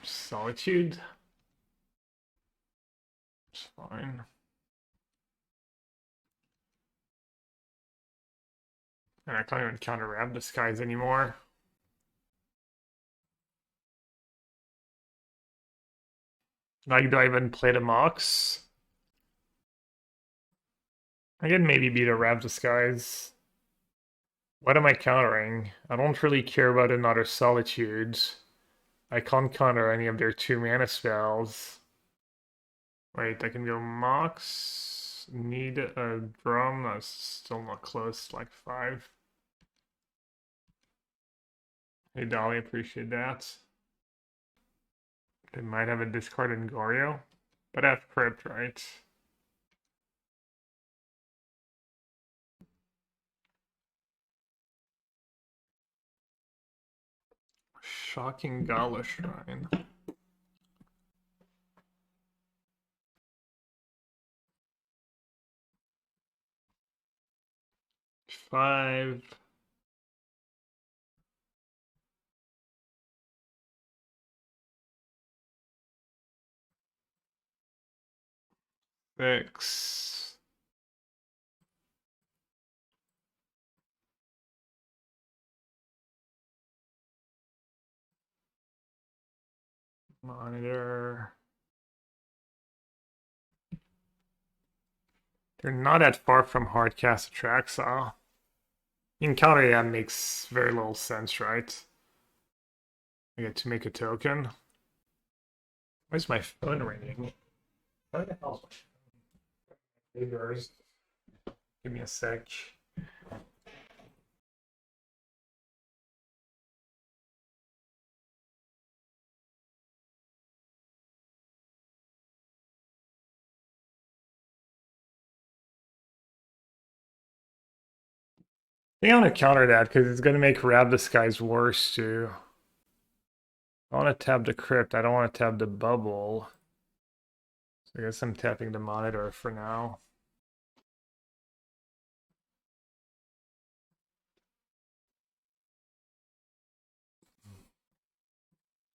Solitude. It's fine. And I can't even counter Rab Disguise anymore. Like, do I even play the Mox? I can maybe beat a Rab Disguise. What am I countering? I don't really care about another Solitude. I can't counter any of their 2 mana spells. Wait, I can go Mox. Need a drum. That's still not close, like 5. Hey, Dolly, appreciate that. They might have a discard in Gorio, but I have Crypt, right? Shocking Gala Shrine. 5. 6. Monitor. They're not that far from Hardcast Atraxa. Encounter, yeah, makes very little sense, right? I get to make a token. Where's my phone ringing? Where the hell's my phone? Neighbors. Give me a sec. I think I want to counter that because it's going to make Rab the Skies worse too. I want to tab the crypt. I don't want to tab the bubble. So I guess I'm tapping the monitor for now.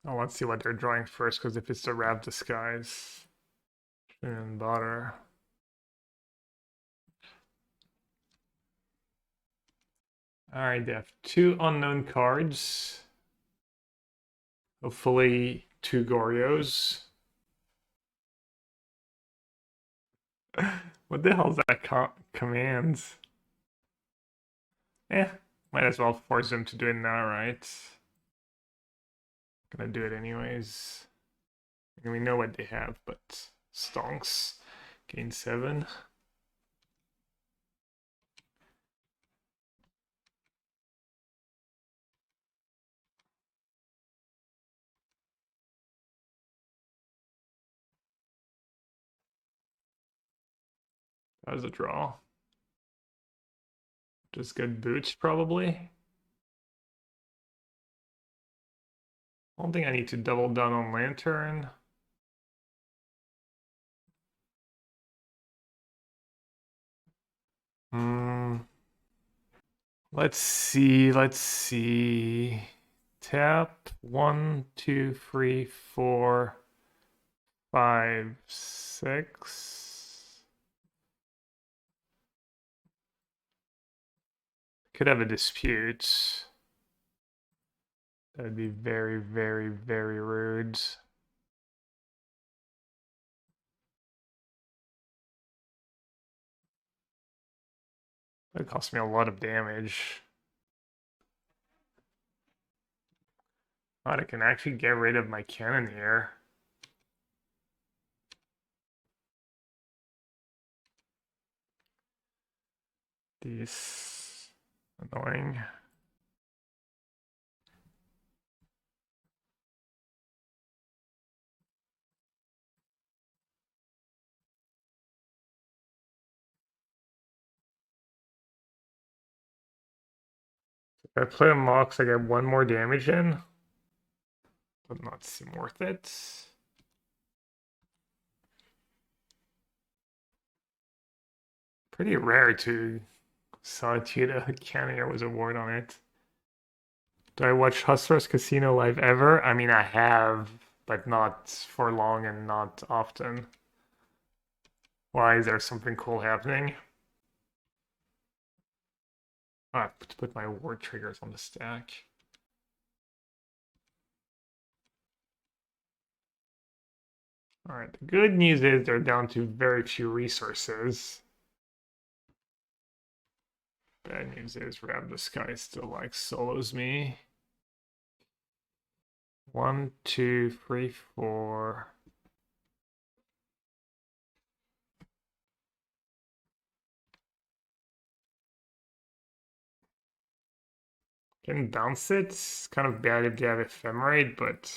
Oh, let's see what they're drawing first, because if it's the Rab Disguise and butter. Alright, they have 2 unknown cards. Hopefully 2 Gorios. What the hell is that commands? Eh, might as well force them to do it now, right? Gonna do it anyways. And we know what they have, but stonks. Gain 7. That was a draw. Just good boots, probably. I don't think I need to double down on Lantern. Let's see. Tap 1, 2, 3, 4, 5, 6. Could have a dispute. That'd be very, very, very rude. That cost me a lot of damage. God, I can actually get rid of my cannon here. This annoying. If I play a Mox, I get 1 more damage in. Does not seem worth it. Pretty rare to Solitude a Cannoneer was a ward on it. Do I watch Hustlers Casino live ever? I mean, I have, but not for long and not often. Why? Is there something cool happening? Oh, I have to put my ward triggers on the stack. Alright, the good news is they're down to very few resources. Bad news is Rab the Sky still like solos me. 1, 2, 3, 4. Can bounce it. It's kind of bad if they have Ephemerate, but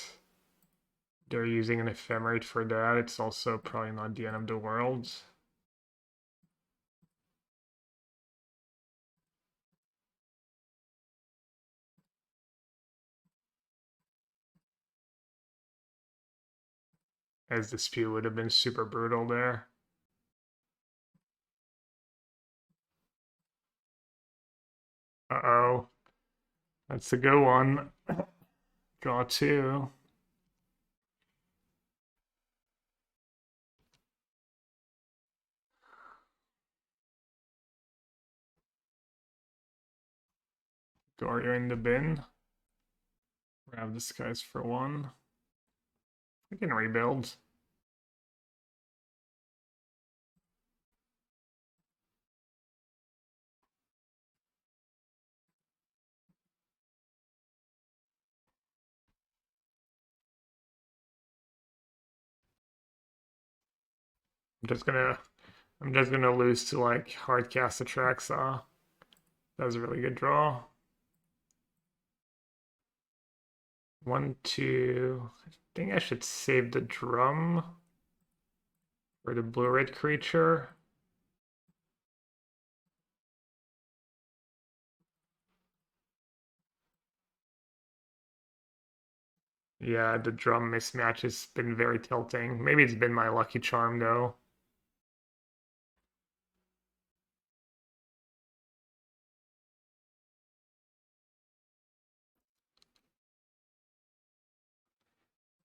they're using an Ephemerate for that. It's also probably not the end of the world. As the spew would have been super brutal there. Uh-oh. That's a good one. Draw 2. Gorio in the bin. Grab this guy's for 1. We can rebuild. I'm just gonna I'm just gonna lose to like Hardcast Atraxa. That was a really good draw. 1, 2. I think I should save the drum for the blue-red creature. Yeah, the drum mismatch has been very tilting. Maybe it's been my lucky charm though.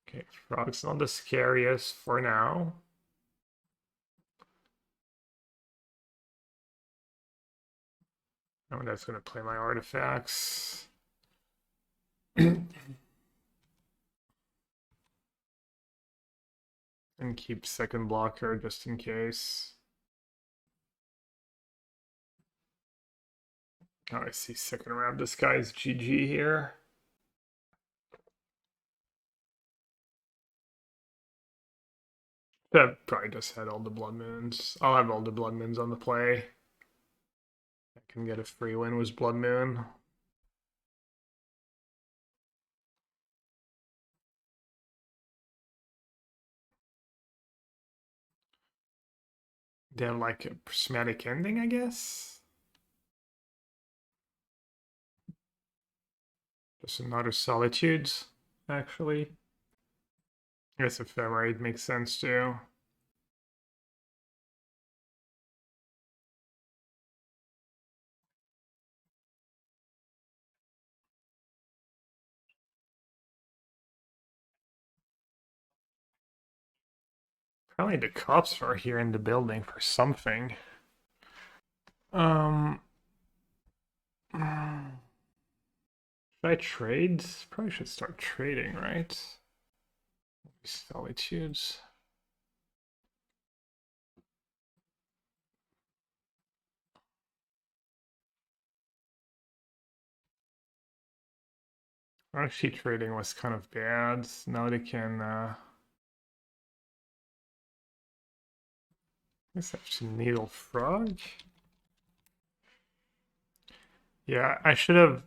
Okay, frog's not the scariest for now. Oh, that's gonna play my artifacts. And keep second blocker just in case. Oh, I see second round. This guy's GG here. That probably just had all the blood moons. I'll have all the blood moons on the play. I can get a free win with blood moon. They have like a prismatic ending, I guess. Just another solitudes, actually. I guess ephemerate makes sense too. Probably the cops are here in the building for something. Um, should I trade? Probably should start trading, right? Solitudes. Actually, trading was kind of bad. Now they can. I guess actually needle frog. Yeah, I should have.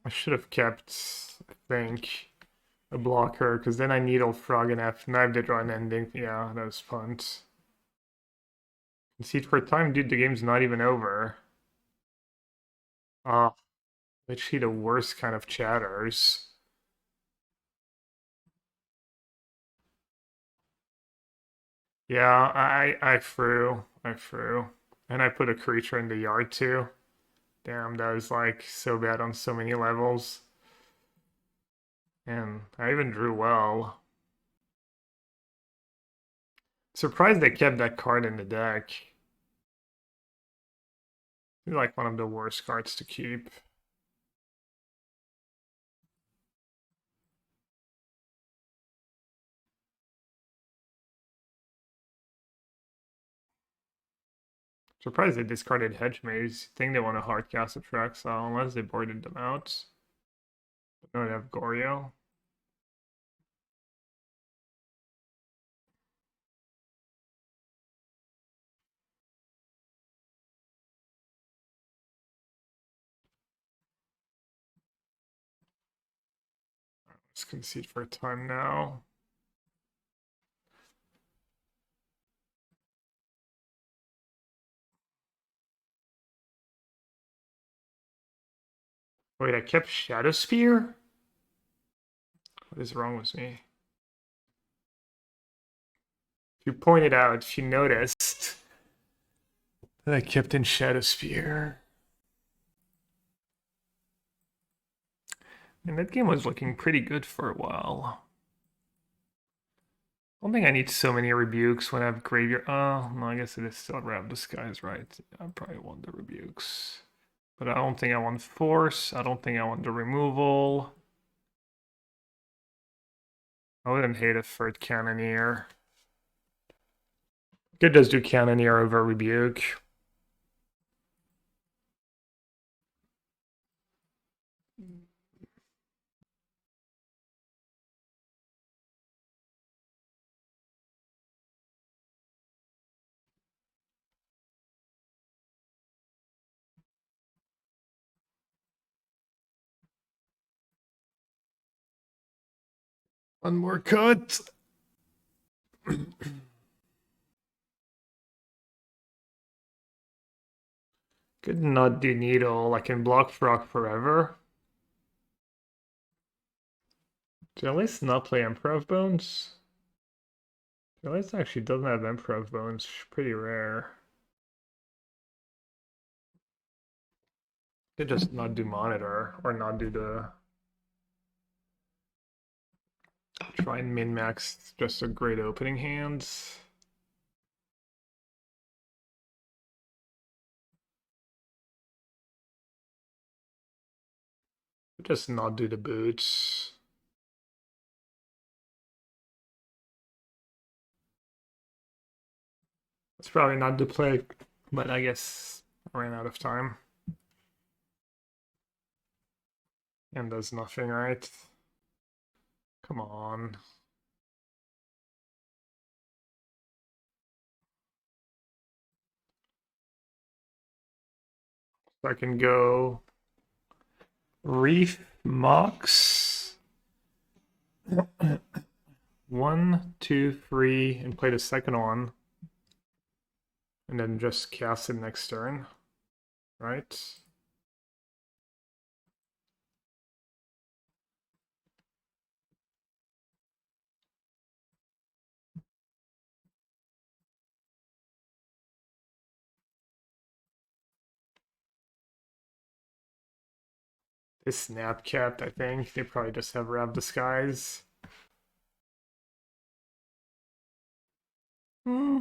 I should have kept. I think a blocker because then I needle frog and F. Now I did draw an ending. Yeah, that was punt. Concede for time, dude. The game's not even over. Ah, literally the worst kind of chatters. Yeah, I threw, and I put a creature in the yard too. Damn, that was like so bad on so many levels. And I even drew well. Surprised they kept that card in the deck. Like one of the worst cards to keep. Surprised they discarded Hedge Maze. Think they want to hard cast a Traxxas unless they boarded them out. No, they have Goryo. Let's concede for a time now. Wait, I kept Shadow Spear? What is wrong with me? If you pointed out, if you noticed that I kept in Shadow Spear. And that game was looking pretty good for a while. I don't think I need so many rebukes when I have graveyard. Oh, no, I guess it is still Wrath Disguise, right? I probably want the rebukes. But I don't think I want force. I don't think I want the removal. I wouldn't hate a third Cannoneer. Could just do Cannoneer over rebuke. One more cut. Could not do needle. I can block frog forever. Should at least not play Emperor of Bones? At least actually doesn't have Emperor of Bones. Pretty rare. Could just not do monitor or not do the. Try and min max just a great opening hands. Just not do the boots. It's probably not the play, but I guess I ran out of time. And does nothing, right? Come on. So I can go Reef Mox. 1, 2, 3, and play the second one. And then just cast it next turn, right? This Snapcat, I think. They probably just have Rav Disguise. Hmm.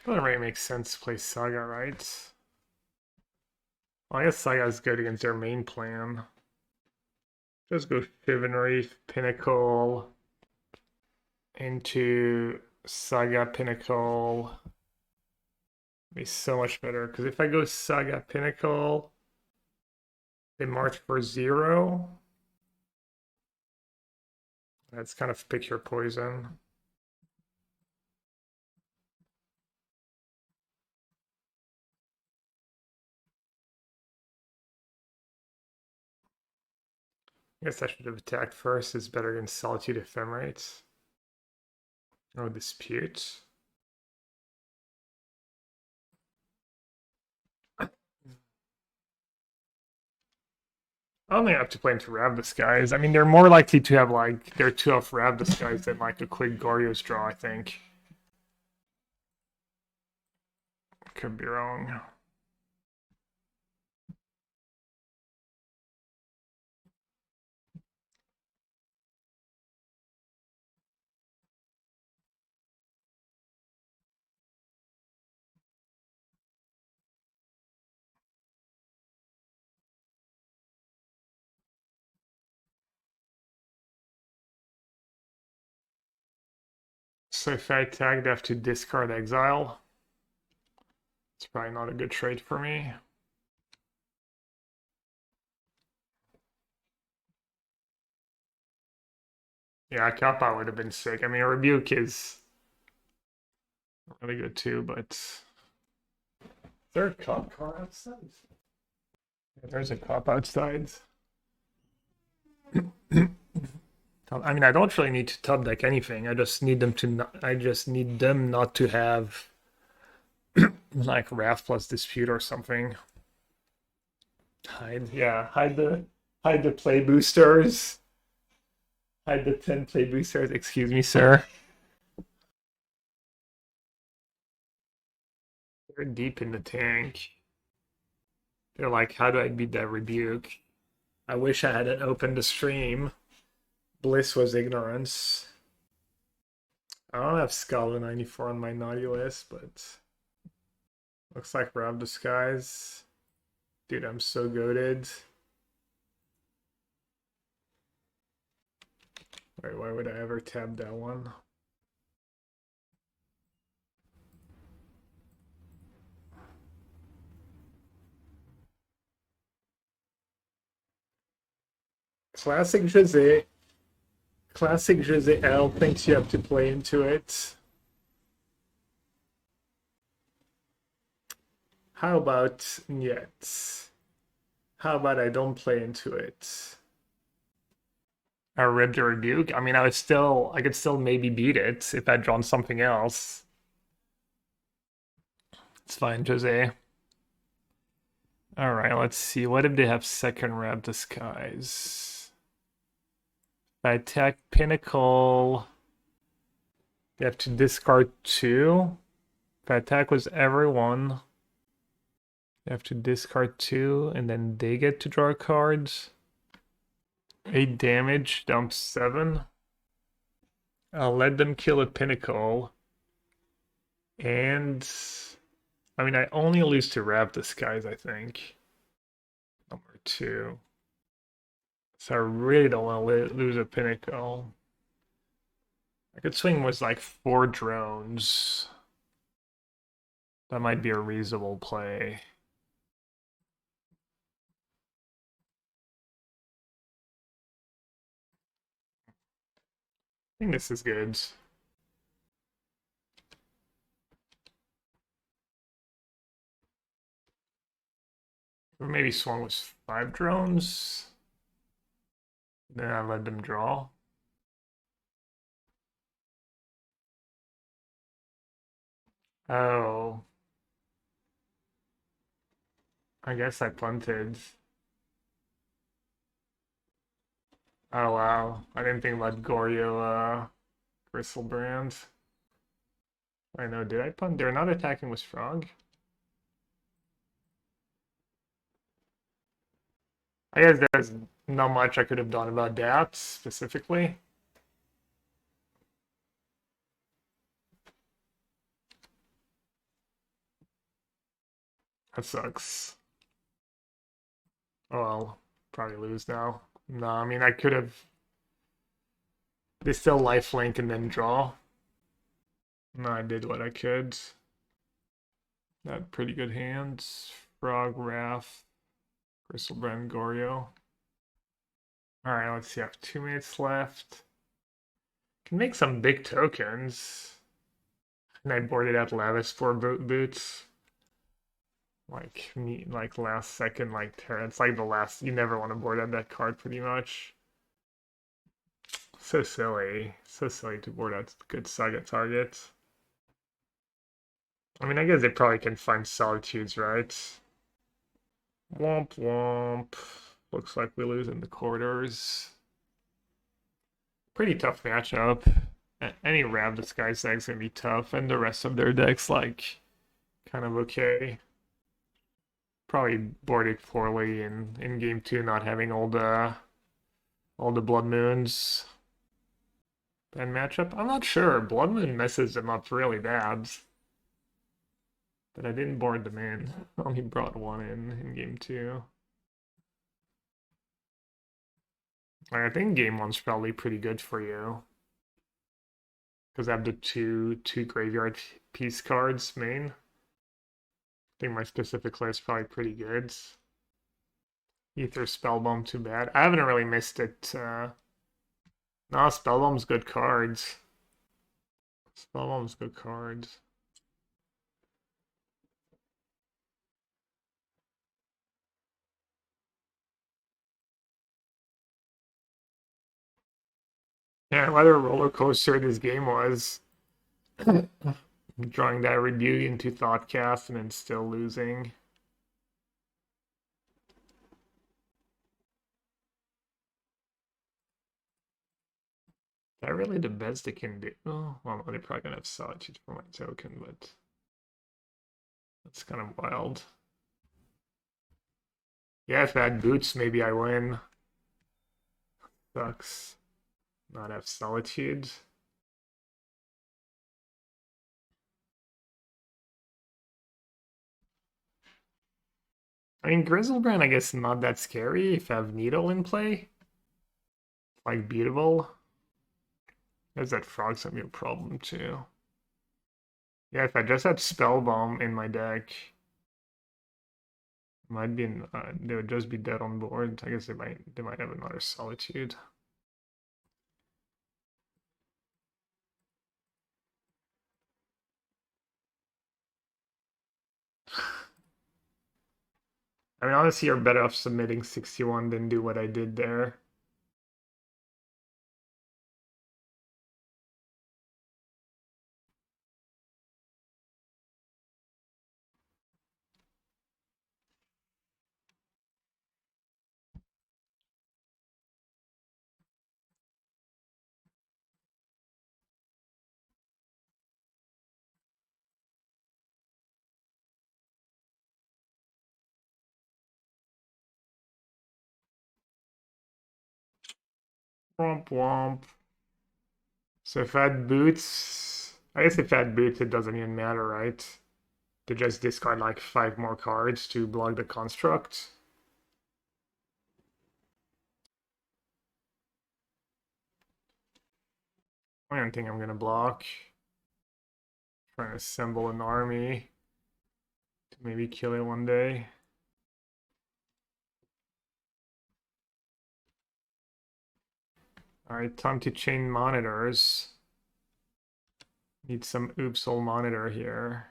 Doesn't really make sense to play Saga, right? Well, I guess Saga is good against their main plan. Just go Chivalry, Pinnacle into Saga Pinnacle. Be so much better, because if I go Saga Pinnacle, they march for 0. That's kind of pick your poison. I guess I should have attacked first. It's better against Solitude Ephemerate. Oh, Dispute. I don't think I have to play into Rav Disguise. I mean, they're more likely to have, like, their 2-off Rav Disguise than, like, a quick Goryo's draw, I think. Could be wrong. So if I tag, they have to discard Exile. It's probably not a good trade for me. Yeah, Kappa would have been sick. I mean, Rebuke is really good too, but... Is there a cop car outside? Yeah, there's a cop outside. I mean, I don't really need to top deck anything. I just need them to not, I just need them not to have like Wrath plus Dispute or something. Hide the play boosters. Hide the 10 play boosters. Excuse me, sir. They're deep in the tank. They're like, how do I beat that Rebuke? I wish I hadn't opened the stream. Bliss was ignorance. I don't have Scala 94 on my naughty list, but looks like Rob Disguise. Dude, I'm so goated. Wait, why would I ever tab that one? Classic Jose. Classic Jose L thinks you have to play into it. How about Niet? How about I don't play into it? I ribbed a rebuke. I mean, I could still maybe beat it if I'd drawn something else. It's fine, Jose. All right, let's see. What if they have second Rev Disguise? If I attack Pinnacle, they have to discard 2. If I attack with everyone, they have to discard 2, and then they get to draw cards. 8 damage, down to 7. I'll let them kill a Pinnacle. And I mean, I only lose to Rev Disguise, I think. Number 2. So I really don't want to lose a Pinnacle. I could swing with like 4 drones. That might be a reasonable play. I think this is good. Or maybe swung with 5 drones. Then I let them draw. Oh. I guess I punted. Oh wow. I didn't think about Goryo Bristlebrand. I know, did I punt? They're not attacking with Frog. I guess there's not much I could have done about that specifically. That sucks. Oh well, probably lose now. No, I mean I could have. They still lifelink and then draw. No, I did what I could. Had pretty good hands. Frog, Wrath, Bristlebrand, Goryo. Alright, let's see. I have 2 minutes left. Can make some big tokens. And I boarded out Lavis for boots. Like last second, like Terra. It's like the last. You never want to board out that card, pretty much. So silly. So silly to board out good Saga targets. I mean, I guess they probably can find Solitudes, right? Womp womp. Looks like we lose in the quarters. Pretty tough matchup. Any Rav Disguise deck's gonna be tough, and the rest of their decks, like, kind of okay. Probably boarded poorly in game 2, not having all the Blood Moons. Bad matchup? I'm not sure. Blood Moon messes them up really bad. But I didn't board them in. Only brought one in game 2. I think game 1's probably pretty good for you. Because I have the two graveyard piece cards main. I think my specific play is probably pretty good. Ether Spellbomb, too bad. I haven't really missed it. No, Spellbomb's good cards. Spellbomb's good cards. Yeah, what a roller coaster this game was. Drawing that Rebuke into Thoughtcast and then still losing. Is that really the best they can do? Oh, well, they're probably gonna have Solitude for my token, but that's kind of wild. Yeah, if I had boots, maybe I win. Sucks. Not have Solitude. I mean, Grizzlebrand, I guess, not that scary if I have Needle in play. Like, beatable. Because that Frog's gonna be a problem, too. Yeah, if I just had Spellbomb in my deck, might be they would just be dead on board. I guess they might have another Solitude. I mean, honestly, you're better off submitting 61 than do what I did there. Womp womp. So if I had boots, I guess if I had boots, it doesn't even matter, right? To just discard like 5 more cards to block the construct. I don't think I'm gonna block. Trying to assemble an army to maybe kill it one day. Alright, time to chain monitors. Need some oopsal monitor here.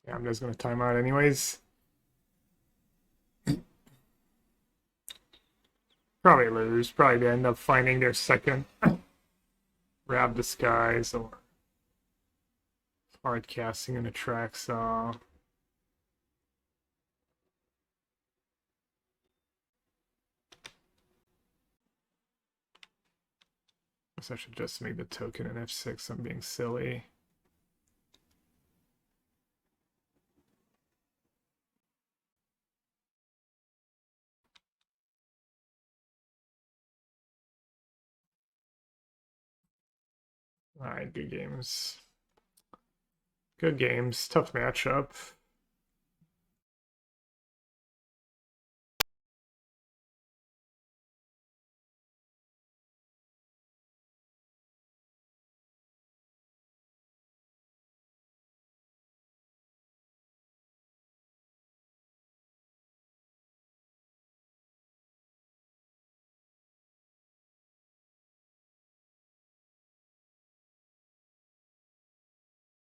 Yeah, I'm just gonna time out anyways. Probably lose. Probably end up finding their second Rab Disguise or hard casting in a track saw. Guess I should just make the token an F6. I'm being silly. Alright, good games. Good games. Tough matchup.